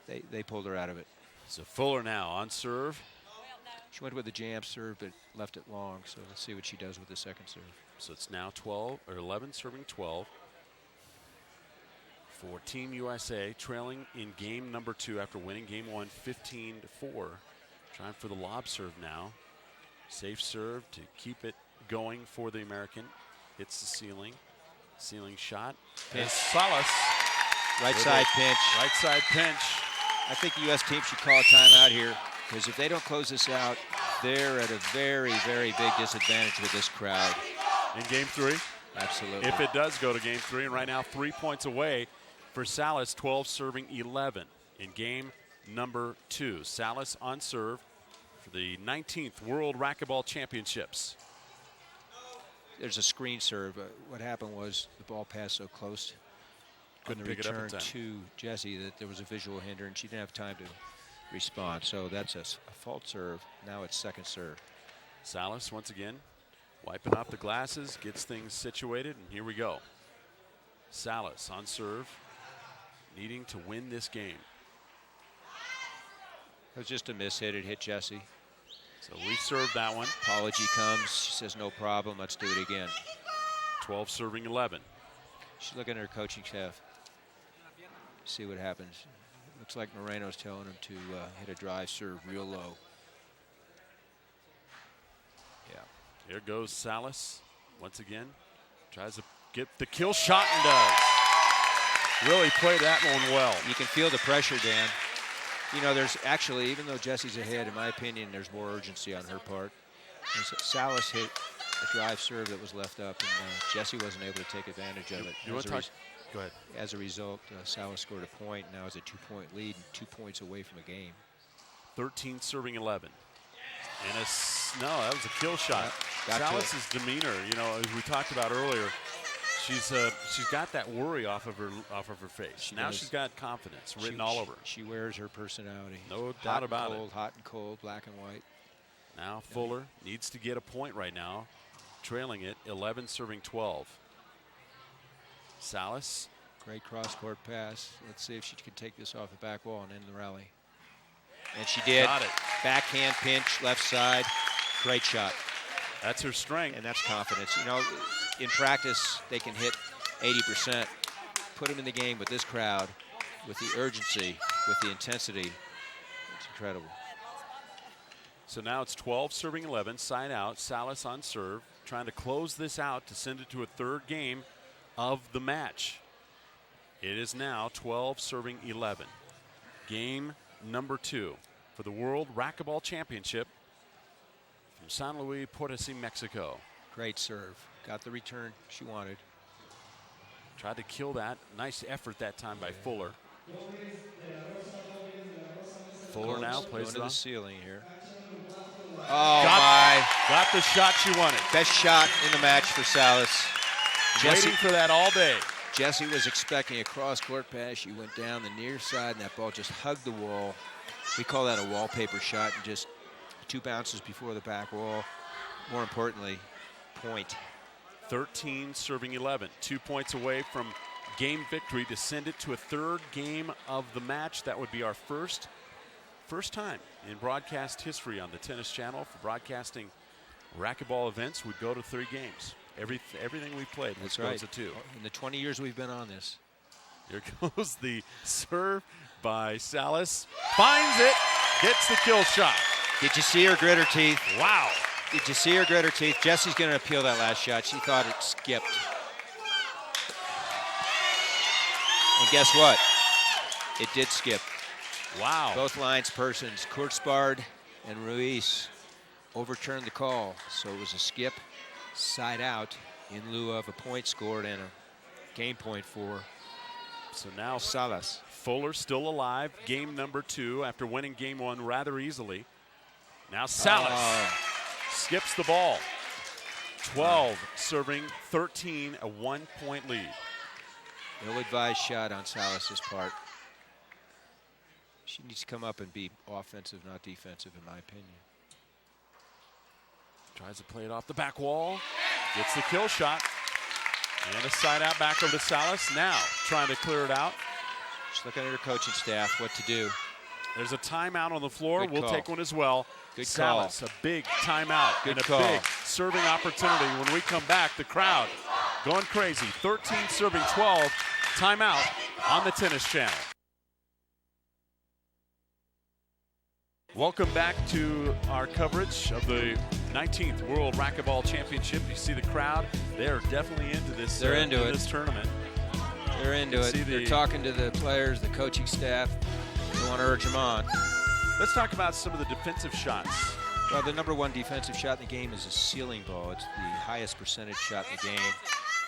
they pulled her out of it. So Fuller now on serve. She went with the jam serve, but left it long, so let's see what she does with the second serve. So it's now 12 or 11 serving 12 for Team USA, trailing in game number 2 after winning game 1 15-4. Trying for the lob serve now. Safe serve to keep it going for the American. Hits the ceiling. Ceiling shot. Pinch. Salas. Right side pinch. Right side pinch. I think the U.S. team should call a timeout here, because if they don't close this out, they're at a very, very big disadvantage with this crowd. In game 3? Absolutely. If it does go to game 3, and right now 3 points away for Salas, 12 serving 11 in game number 2. Salas on serve for the 19th World Racquetball Championships. There's a screen serve. What happened was the ball passed so close on the return to Jessie that there was a visual hinder, and she didn't have time to respond. So that's a fault serve. Now it's second serve. Salas once again wiping off the glasses, gets things situated, and here we go. Salas on serve, needing to win this game. It was just a miss hit. It hit Jessie. So we served that one. Apology comes. She says, no problem. Let's do it again. 12 serving 11. She's looking at her coaching staff. See what happens. Looks like Moreno's telling him to hit a drive serve real low. Yeah. Here goes Salas once again. Tries to get the kill shot and does. Really played that one well. You can feel the pressure, Dan. You know, there's actually, even though Jessie's ahead, in my opinion, there's more urgency on her part. And so Salas hit a drive serve that was left up, and Jessie wasn't able to take advantage of it. You want to talk? Go ahead. As a result, Salas scored a point. Now it's a 2-point lead and 2 points away from a game. 13 serving 11. And no, that was a kill shot. Salas's demeanor, you know, as we talked about earlier, she's got that worry off of her face. Now she's got confidence written all over. She wears her personality. No doubt about it. Hot and cold, black and white. Now Fuller needs to get a point right now, trailing it 11 serving 12. Salas. Great cross-court pass. Let's see if she can take this off the back wall and end the rally. And she did. Got it. Backhand pinch, left side. Great shot. That's her strength. And that's confidence. You know, in practice, they can hit 80%. Put them in the game with this crowd, with the urgency, with the intensity. It's incredible. So now it's 12 serving 11, side out. Salas on serve, trying to close this out to send it to a third game of the match. It is now 12 serving 11. Game number 2 for the World Racquetball Championship from San Luis Potosí, Mexico. Great serve. Got the return she wanted. Tried to kill that. Nice effort that time by Fuller. Fuller now plays to the ceiling here. Got the shot she wanted. Best shot in the match for Salas. Waiting for that all day. Jessie was expecting a cross-court pass. She went down the near side, and that ball just hugged the wall. We call that a wallpaper shot, and just 2 bounces before the back wall. More importantly, point. 13 serving 11. 2 points away from game victory to send it to a third game of the match. That would be our first time in broadcast history on the Tennis Channel for broadcasting racquetball events. Would go to 3 games. Everything we've played goes to 2. In the 20 years we've been on this. Here goes the serve by Salas. Finds it. Gets the kill shot. Did you see her grit her teeth? Wow. Did you see her grit her teeth? Jessie's going to appeal that last shot. She thought it skipped. And guess what? It did skip. Wow. Both lines persons, Kurzbard and Ruiz, overturned the call. So it was a skip, side out, in lieu of a point scored and a game point for So now Salas. Fuller still alive. Game number 2 after winning game 1 rather easily. Now Salas skips the ball. 12 serving 13, a 1-point lead. Ill-advised shot on Salas's part. She needs to come up and be offensive, not defensive, in my opinion. Tries to play it off the back wall. Gets the kill shot. And a side out back over to Salas. Now trying to clear it out. She's looking at her coaching staff, what to do. There's a timeout on the floor. Good we'll call. take one as well. Good Salas, a big timeout. Good and a call. big serving opportunity. When we come back, the crowd going crazy. 13 serving 12. Timeout on the Tennis Channel. Welcome back to our coverage of the 19th World Racquetball Championship. You see the crowd. They're definitely into this. They're into this tournament. They're into it. They're talking to the players, the coaching staff. They want to urge them on. Let's talk about some of the defensive shots. Well, the #1 defensive shot in the game is a ceiling ball. It's the highest percentage shot in the game.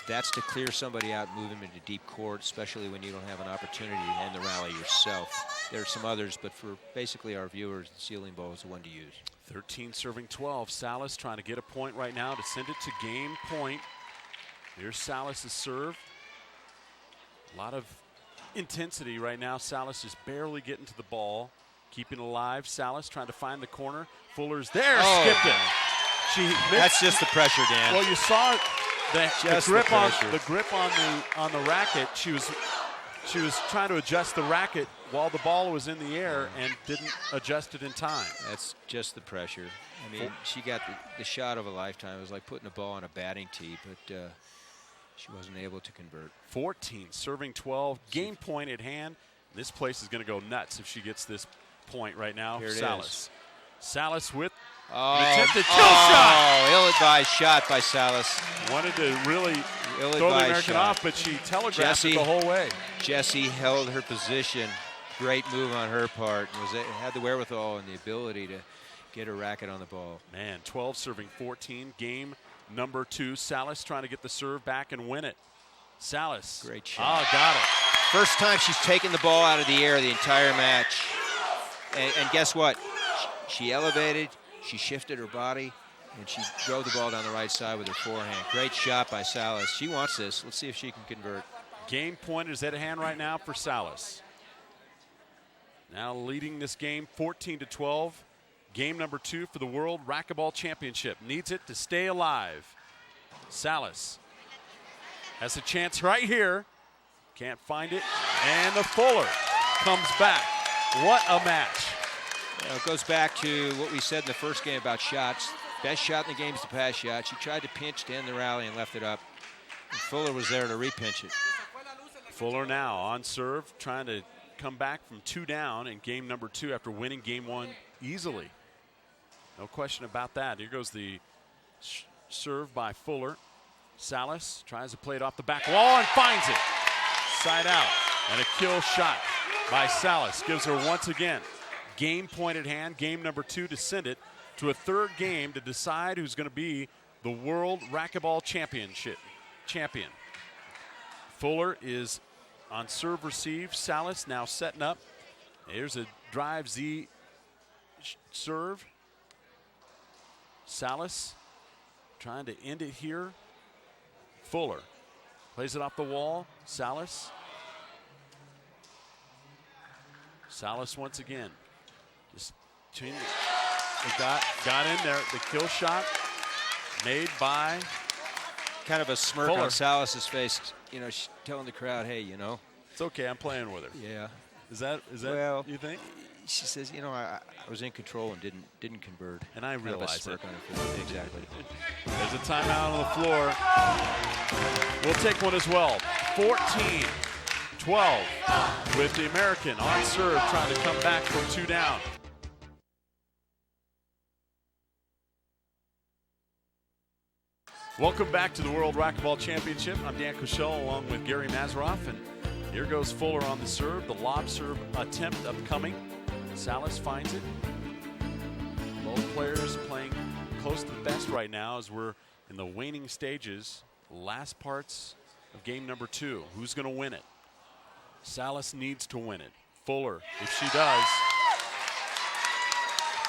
That's to clear somebody out and move them into deep court, especially when you don't have an opportunity to end the rally yourself. There are some others, but for basically our viewers, the ceiling ball is the one to use. 13 serving 12. Salas trying to get a point right now to send it to game point. Here's Salas' serve. A lot of intensity right now. Salas is barely getting to the ball. Keeping it alive. Salas trying to find the corner. Fuller's there. Skipped it. She missed. That's just the pressure, Dan. Well, you saw the grip on the racket. She was trying to adjust the racket while the ball was in the air and didn't adjust it in time. That's just the pressure. I mean, she got the shot of a lifetime. It was like putting a ball on a batting tee, but she wasn't able to convert. 14 serving 12. Game point at hand. This place is going to go nuts if she gets this point right now. Here it Salas. is. Salas with an attempted kill shot. Ill-advised shot by Salas. Wanted to really throw the American off, but she telegraphed it the whole way. Jessie held her position. Great move on her part. Had the wherewithal and the ability to get her racket on the ball. Man, 12 serving 14. Game number 2. Salas trying to get the serve back and win it. Salas. Great shot. Got it. First time she's taken the ball out of the air the entire match. And guess what? She elevated, she shifted her body, and she drove the ball down the right side with her forehand. Great shot by Salas. She wants this. Let's see if she can convert. Game point is at hand right now for Salas. Now leading this game 14-12. Game number 2 for the World Racquetball Championship. Needs it to stay alive. Salas has a chance right here. Can't find it. And the Fuller comes back. What a match. It goes back to what we said in the first game about shots. Best shot in the game is the pass shot. She tried to pinch to end the rally and left it up. And Fuller was there to repinch it. Fuller now on serve, trying to come back from 2 down in game number 2 after winning game 1 easily. No question about that. Here goes the serve by Fuller. Salas tries to play it off the back wall and finds it. Side out. And a kill shot by Salas gives her once again game point at hand, game number 2 to send it to a third game to decide who's going to be the World Racquetball Championship champion. Fuller is on serve receive. Salas now setting up. Here's a drive Z serve. Salas trying to end it here. Fuller plays it off the wall. Salas once again. Just got in there. The kill shot. Made by Kind of a smirk Fuller. on Salas's face. You know, she's telling the crowd, hey, you know. It's okay, I'm playing with her. Yeah. Is that Well, you think? She says, you know, I was in control and didn't convert. And I Kind of a realize it. smirk on her face. Exactly. There's a timeout on the floor. We'll take one as well. 14-12 with the American on serve trying to come back from 2 down. Welcome back to the World Racquetball Championship. I'm Dan Kushel along with Gary Mazeroff, and here goes Fuller on the serve. The lob serve attempt upcoming. Salas finds it. Both players playing close to the best right now as we're in the waning stages, last parts of game number 2. Who's going to win it? Salas needs to win it. Fuller, if she does,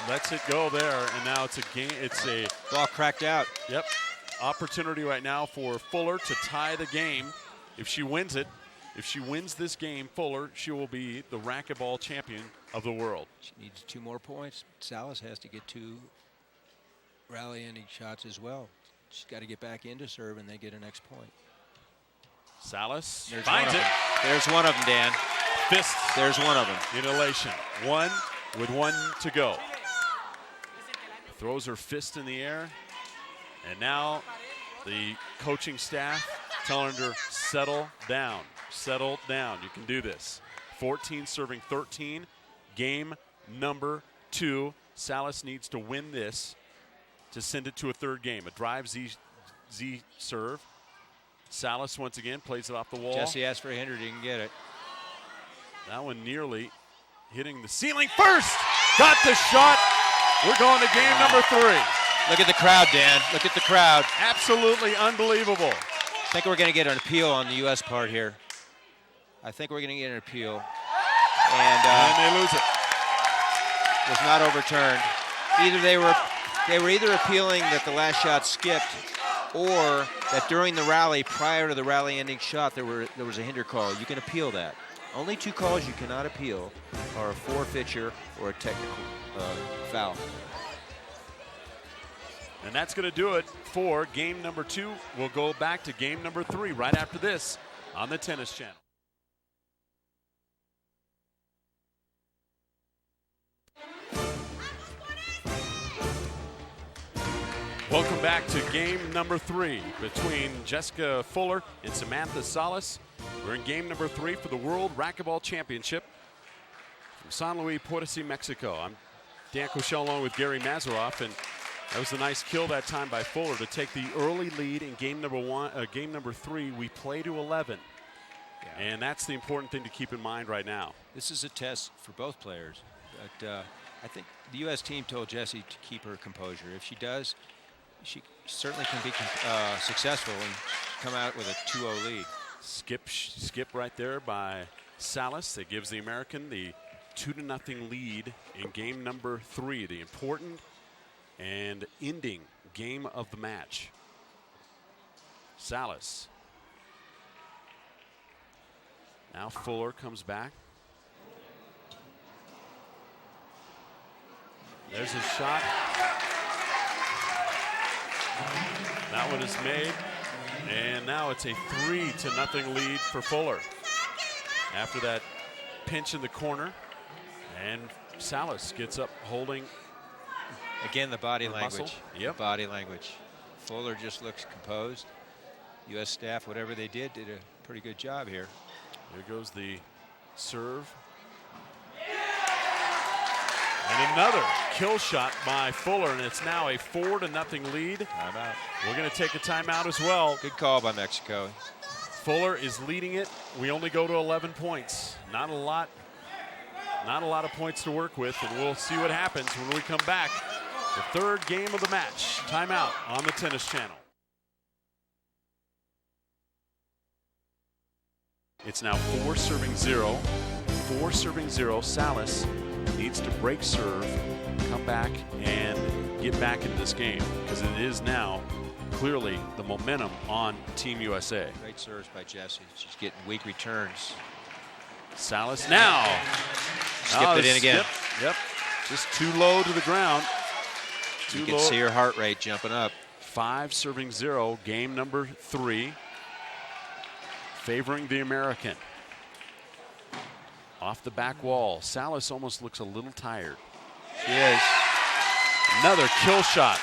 lets it go there, and now it's a game. It's a Ball cracked out. Yep. Opportunity right now for Fuller to tie the game. If she wins it, if she wins this game, Fuller, she will be the racquetball champion of the world. She needs 2 more points. Salas has to get 2 rally-ending shots as well. She's got to get back into serve and then get an next point. Salas There's finds it. There's one of them, Dan. Fists There's one of them. in elation. 1 with 1 to go. Throws her fist in the air. And now the coaching staff telling her, settle down, settle down. You can do this. 14 serving 13. Game number 2. Salas needs to win this to send it to a 3rd game. A drive Z serve. Salas once again plays it off the wall. Jessie asked for a hinder, didn't get it. That one nearly hitting the ceiling first. Got the shot. We're going to game number 3. Look at the crowd, Dan. Look at the crowd. Absolutely unbelievable. I think we're going to get an appeal on the U.S. part here. I think we're going to get an appeal. And they lose it. was not overturned. Either they were either appealing that the last shot skipped, or that during the rally, prior to the rally-ending shot, there was a hinder call. You can appeal that. Only 2 calls you cannot appeal are a forfeiture or a technical foul. And that's going to do it for game number 2. We'll go back to game number 3 right after this on the Tennis Channel. Welcome back to game number 3 between Jessica Fuller and Samantha Salas. We're in game number 3 for the World Racquetball Championship from San Luis Potosí, Mexico. I'm Dan Kushel along with Gary Mazeroff, and that was a nice kill that time by Fuller to take the early lead in game number 3. We play to 11. Yeah. And that's the important thing to keep in mind right now. This is a test for both players. But I think the U.S. team told Jessie to keep her composure. If she does, she certainly can be successful and come out with a 2-0 lead. Skip right there by Salas. That gives the American the 2-0 lead in game number 3. The important and ending game of the match. Salas. Now Fuller comes back. There's his shot. That one is made. And now it's a 3-0 lead for Fuller. After that pinch in the corner. And Salas gets up holding. Again, the body language. Muscle. Yep. Body language. Fuller just looks composed. U.S. staff, whatever they did a pretty good job here. There goes the serve. And another kill shot by Fuller, and it's now a 4-0 lead. Timeout. We're going to take a timeout as well. Good call by Mexico. Fuller is leading it. We only go to 11 points. Not a lot of points to work with, and we'll see what happens when we come back. The 3rd game of the match. Timeout on the Tennis Channel. It's now 4 serving 0. 4 serving 0. Salas needs to break serve, come back, and get back into this game, because it is now clearly the momentum on Team USA. Great serves by Jessie. She's getting weak returns. Salas now. Skipped it in again. Yep. Just too low to the ground. You can see her heart rate jumping up. 5 serving 0, game number 3, favoring the American. Off the back wall, Salas almost looks a little tired. She is. Another kill shot.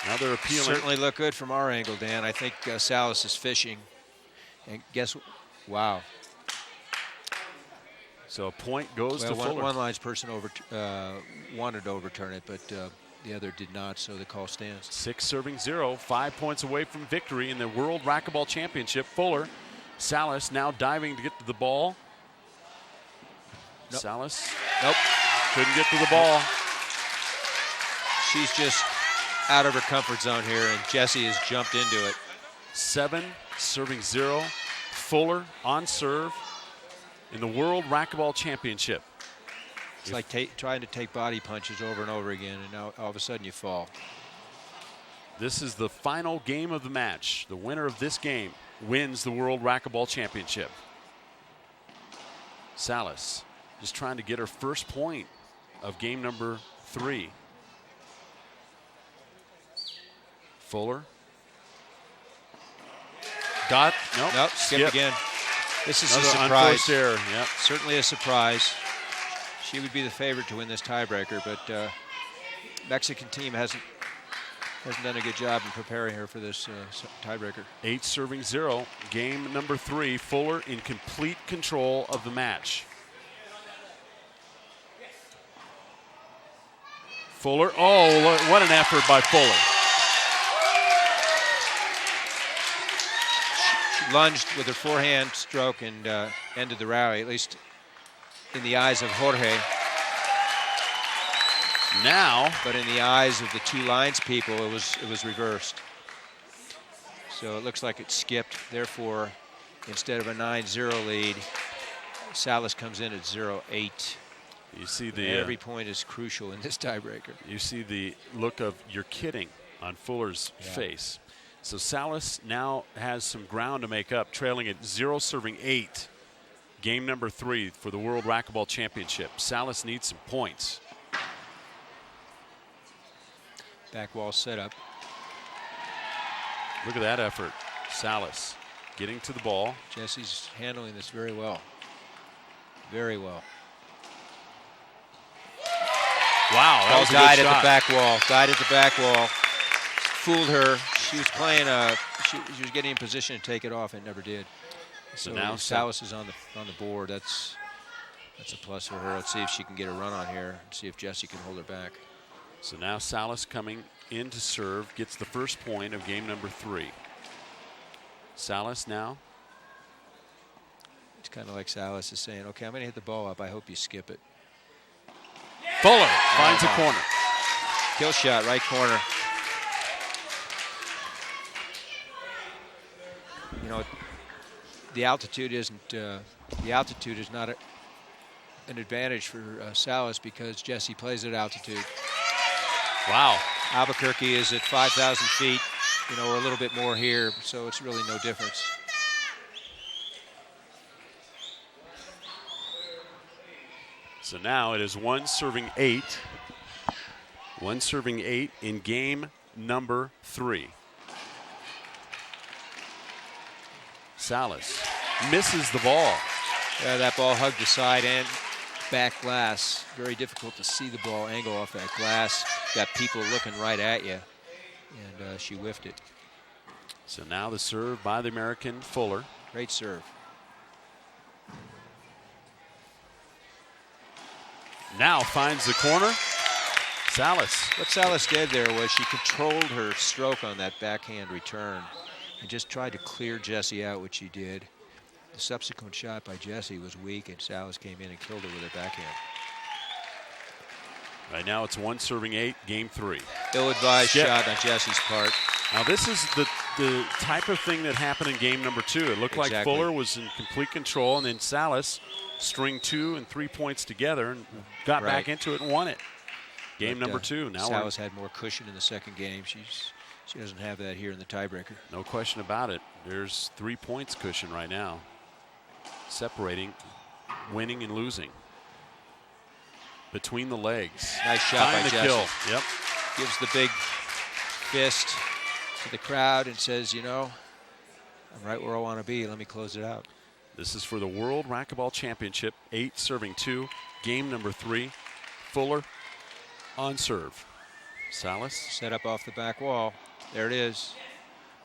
Another appealing. Certainly look good from our angle, Dan. I think Salas is fishing. And guess what? Wow. So a point goes to Fuller. One linesperson wanted to overturn it, but the other did not, so the call stands. 6 serving 0, 5 points away from victory in the World Racquetball Championship. Fuller, Salas now diving to get to the ball. Nope. Salas. Nope. Couldn't get to the ball. She's just out of her comfort zone here, and Jessie has jumped into it. 7 serving 0. Fuller on serve in the World Racquetball Championship. It's like trying to take body punches over and over again, and now all of a sudden you fall. This is the final game of the match. The winner of this game wins the World Racquetball Championship. Salas just trying to get her first point of game number 3. Fuller. Nope, skip again. This is another a surprise. Unforced error. Yep. Certainly a surprise. She would be the favorite to win this tiebreaker, but Mexican team hasn't done a good job in preparing her for this tiebreaker. 8 serving 0, game number 3. Fuller in complete control of the match. Fuller, oh, what an effort by Fuller. She lunged with her forehand stroke and ended the rally, at least in the eyes of Jorge. Now, but in the eyes of the two lines people, it was reversed. So it looks like it skipped. Therefore, instead of a 9-0 lead, Salas comes in at 0-8. You see the every point is crucial in this tiebreaker. You see the look of "you're kidding" on Fuller's face. So Salas now has some ground to make up, trailing at 0 serving 8. Game number 3 for the World Racquetball Championship. Salas needs some points. Back wall setup. Look at that effort. Salas getting to the ball. Jessie's handling this very well. Very well. Wow, that was a died good at shot. the back wall. Died at the back wall. Fooled her. She was playing. She was getting in position to take it off and never did. So now Salas is on the board. That's a plus for her. Let's see if she can get a run on here and see if Jessie can hold her back. So now Salas coming in to serve, gets the first point of game number 3. Salas now. It's kind of like Salas is saying, okay, I'm going to hit the ball up. I hope you skip it. Fuller finds a corner. Kill shot, right corner. You know, the altitude is not an advantage for Salas because Jessie plays at altitude. Wow. Albuquerque is at 5,000 feet, you know, or a little bit more here, so it's really no difference. So now it is 1 serving 8. 1 serving 8 in game number 3. Salas misses the ball. Yeah, that ball hugged the side and back glass. Very difficult to see the ball angle off that glass. Got people looking right at you, and she whiffed it. So now the serve by the American Fuller. Great serve. Now finds the corner. Salas. What Salas did there was she controlled her stroke on that backhand return and just tried to clear Jessie out, which she did. The subsequent shot by Jessie was weak, and Salas came in and killed her with her backhand. Right now it's 1 serving 8, game 3. Ill-advised shot on Jessie's part. Now this is the type of thing that happened in game number 2. It looked like Fuller was in complete control, and then Salas string 2 and 3 points together and got back into it and won it. Game number 2. Now Salas had more cushion in the second game. She doesn't have that here in the tiebreaker. No question about it. There's 3 points cushion right now, separating winning and losing. Between the legs. Nice shot by Jessie. Kill. Yep. Gives the big fist to the crowd and says, you know, I'm right where I want to be. Let me close it out. This is for the World Racquetball Championship, 8 serving 2, game number 3. Fuller on serve. Salas. Set up off the back wall. There it is.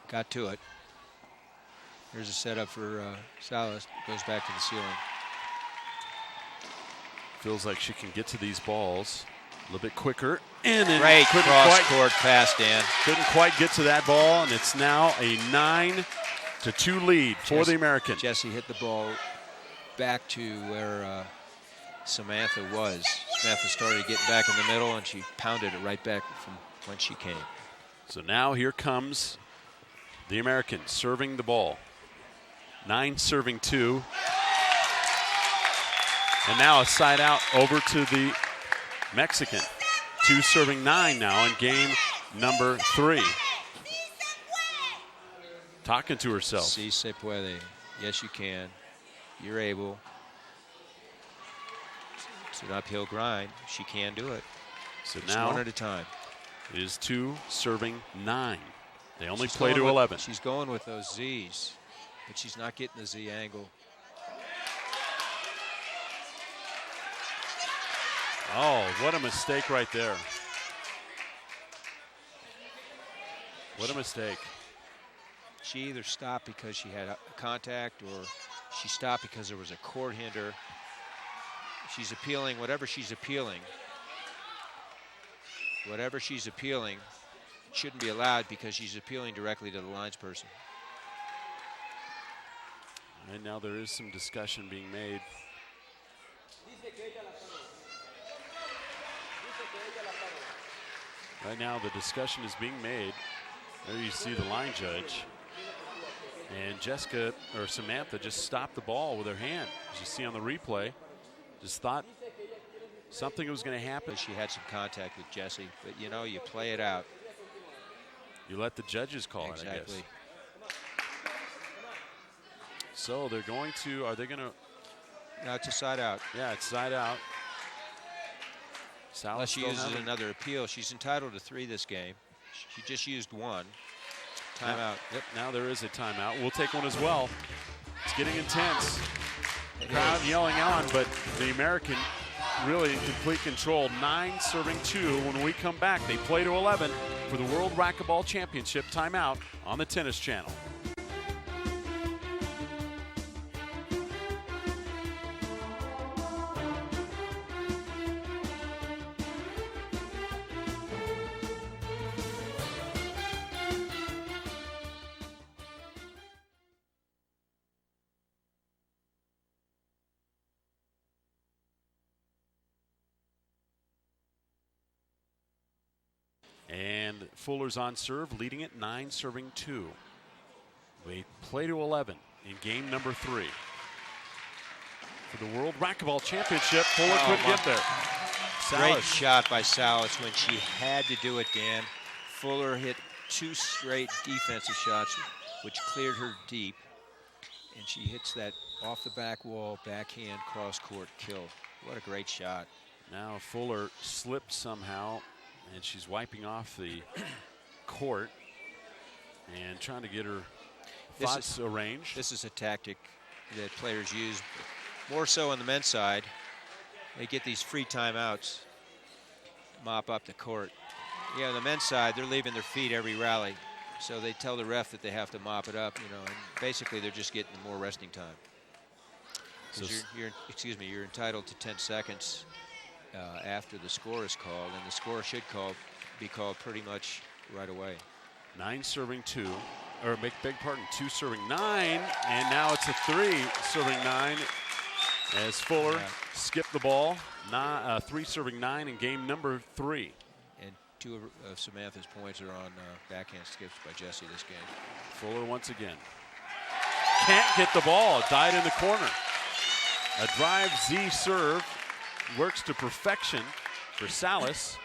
Got to it. Here's a setup for Salas. Goes back to the ceiling. Feels like she can get to these balls a little bit quicker. And then Great cross-court pass, Dan. Couldn't quite get to that ball, and it's now a 9-2 lead for the American. Jessie hit the ball back to where Samantha was. Samantha started getting back in the middle, and she pounded it right back from when she came. So now here comes the American serving the ball. 9 serving 2. And now a side out over to the Mexican. 2 serving 9 now in game number 3. Talking to herself. Si se puede. Yes, you can. You're able. It's an uphill grind. She can do it. So just now one at a time. It is 2 serving 9. They only play to 11. She's going with those Z's, but she's not getting the Z angle. Oh, what a mistake right there. What a mistake. She either stopped because she had a contact or she stopped because there was a court hinder. She's appealing whatever she's appealing. Whatever she's appealing shouldn't be allowed because she's appealing directly to the linesperson. And now there is some discussion being made. Right now the discussion is being made. There you see the line judge. And Samantha just stopped the ball with her hand. As you see on the replay, just thought something was going to happen. She had some contact with Jessie, but you know, you play it out. You let the judges call it, I guess. So they're going to, are they going to? No, it's a side out. Yeah, it's side out. Unless she uses another appeal. She's entitled to 3 this game. She just used 1. Timeout. Yep, now there is a timeout. We'll take one as well. It's getting intense. The crowd yelling on, but the American really in complete control. 9 serving 2. When we come back, they play to 11 for the World Racquetball Championship. Timeout on the Tennis Channel. And Fuller's on serve, leading at 9 serving 2. We play to 11 in game number 3. For the World Racquetball Championship, Fuller couldn't get there. Great shot by Salas when she had to do it, Dan. Fuller hit 2 straight defensive shots, which cleared her deep. And she hits that off the back wall, backhand, cross-court kill. What a great shot. Now Fuller slipped somehow, and she's wiping off the court and trying to get her thoughts arranged. This is a tactic that players use more so on the men's side. They get these free timeouts, mop up the court. Yeah, on the men's side, they're leaving their feet every rally. So they tell the ref that they have to mop it up, you know, and basically they're just getting more resting time. So you're entitled to 10 seconds after the score is called, and the score should be called pretty much right away. 9 serving 2, or beg pardon, 2 serving 9, and now it's a 3 serving 9 as Fuller skipped the ball. 3 serving 9 in game number 3. And 2 of Samantha's points are on backhand skips by Jessie this game. Fuller once again. Can't get the ball, died in the corner. A drive Z serve works to perfection for Salas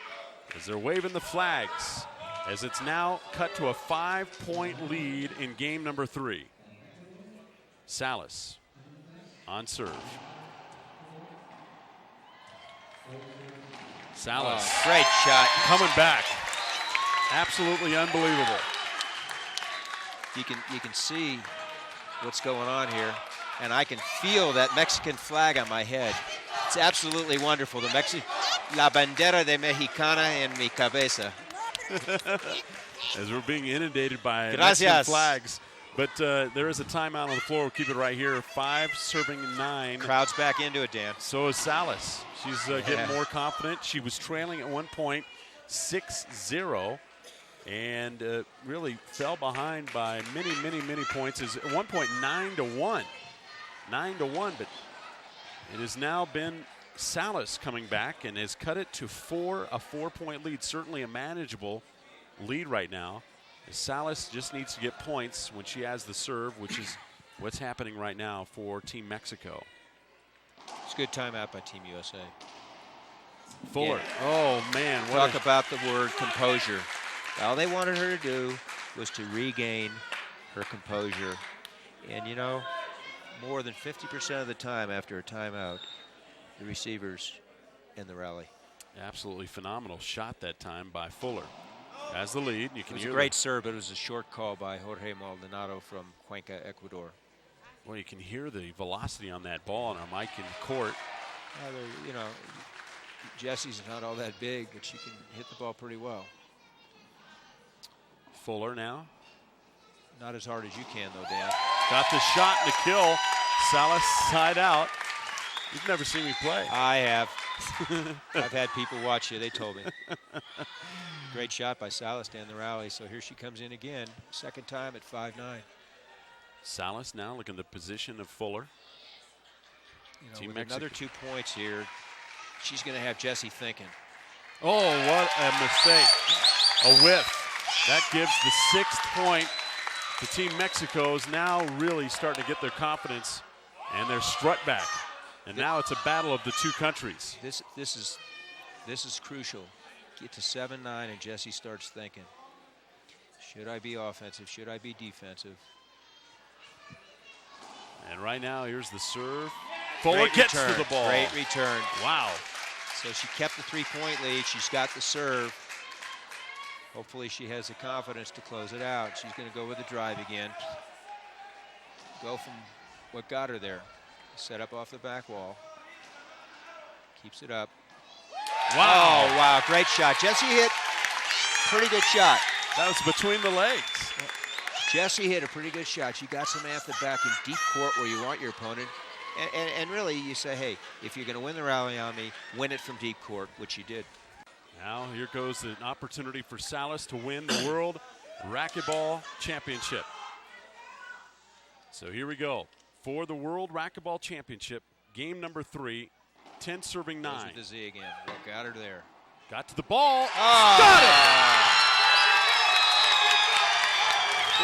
as they're waving the flags as it's now cut to a 5-point lead in game number 3. Salas on serve. Salas. Great shot. Coming back. Absolutely unbelievable. You can see what's going on here, and I can feel that Mexican flag on my head. It's absolutely wonderful. La bandera de Mexicana en mi cabeza. As we're being inundated by Gracias. Mexican flags. But there is a timeout on the floor. We'll keep it right here. 5 serving 9. Crowd's back into it, Dan. So is Salas. She's getting more confident. She was trailing at one point 6-0 and really fell behind by many points. Is at one point 9-1. 9-1, but it has now been Salas coming back and has cut it to a 4-point lead. Certainly a manageable lead right now. Salas just needs to get points when she has the serve, which is what's happening right now for Team Mexico. It's a good timeout by Team USA. Fuller. Yeah. Oh, man. Talk about the word composure. All they wanted her to do was to regain her composure. And, you know, more than 50% of the time after a timeout, the receivers in the rally. Absolutely phenomenal shot that time by Fuller. Has the lead. You can it was hear a great serve, but it was a short call by Jorge Maldonado from Cuenca, Ecuador. Well, you can hear the velocity on that ball on our mic in court. You know, Jessie's not all that big, but she can hit the ball pretty well. Fuller now. Not as hard as you can, though, Dan. Got the shot and the kill. Salas side out. You've never seen me play. I have. I've had people watch you. They told me. Great shot by Salas to end the rally. So here she comes in again. Second time at 5'9". Salas now looking at the position of Fuller. You know, with another 2 points here, she's going to have Jessie thinking. Oh, what a mistake. A whiff. That gives the 6th point to Team Mexico's now really starting to get their confidence and their strut back. And now it's a battle of the two countries. This is crucial. Get to 7-9 and Jessie starts thinking, should I be offensive? Should I be defensive? And right now, here's the serve. Fuller gets to the ball. Great return. Wow. So she kept the 3-point lead. She's got the serve. Hopefully she has the confidence to close it out. She's going to go with the drive again. Go from what got her there. Set up off the back wall. Keeps it up. Wow. Oh, wow, great shot. Jessie hit pretty good shot. That was between the legs. Jessie hit a pretty good shot. She got Samantha back in deep court where you want your opponent. And really, you say, hey, if you're going to win the rally on me, win it from deep court, which she did. Now here goes an opportunity for Salas to win the World Racquetball Championship. So here we go. For the World Racquetball Championship, game number 3, 10 serving 9. Goes with the Z again. Well, got her there. Got to the ball. Oh. Got it!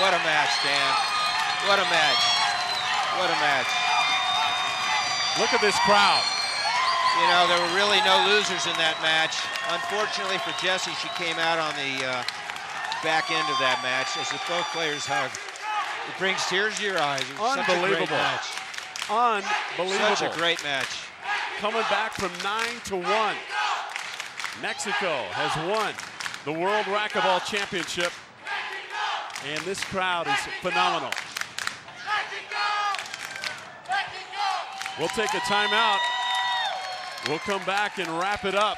What a match, Dan. What a match. What a match. Look at this crowd. You know, there were really no losers in that match. Unfortunately for Jessie, she came out on the back end of that match as the both players hugged. It brings tears to your eyes. It was Unbelievable. such a great match. Unbelievable. Such a great match. Coming back from 9-1. Mexico has won the World Racquetball Championship. And this crowd is phenomenal. We'll take a timeout. We'll come back and wrap it up.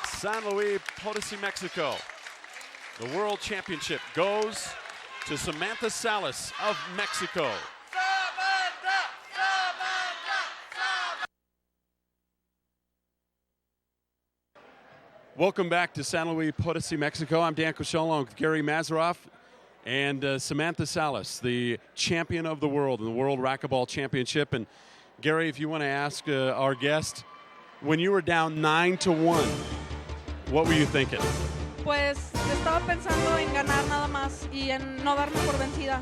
San Luis Potosí, Mexico. The World Championship goes to Samantha Salas of Mexico. Welcome back to San Luis Potosí, Mexico. I'm Dan Koshel along with Gary Mazeroff and Samantha Salas, the champion of the world in the World Racquetball Championship. And Gary, if you want to ask our guest, when you were down 9-1, what were you thinking? Pues estaba pensando en ganar nada más y en no darme por vencida.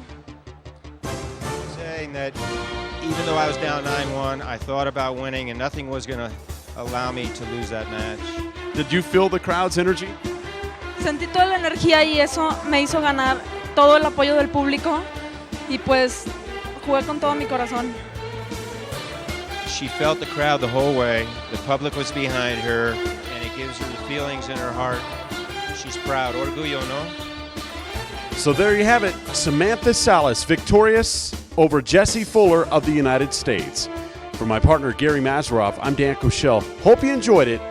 Saying that even though I was down 9-1, I thought about winning and nothing was going to allow me to lose that match. Did you feel the crowd's energy? Sentí toda la energía y eso me hizo ganar todo el apoyo del público y pues jugué con todo mi corazón. She felt the crowd the whole way. The public was behind her, and it gives her the feelings in her heart She's proud. Orgullo, no? So there you have it. Samantha Salas victorious over Jessie Fuller of the United States. For my partner Gary Mazeroff, I'm Dan Koshel. Hope you enjoyed it.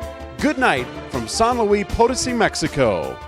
Good night from San Luis Potosí, Mexico.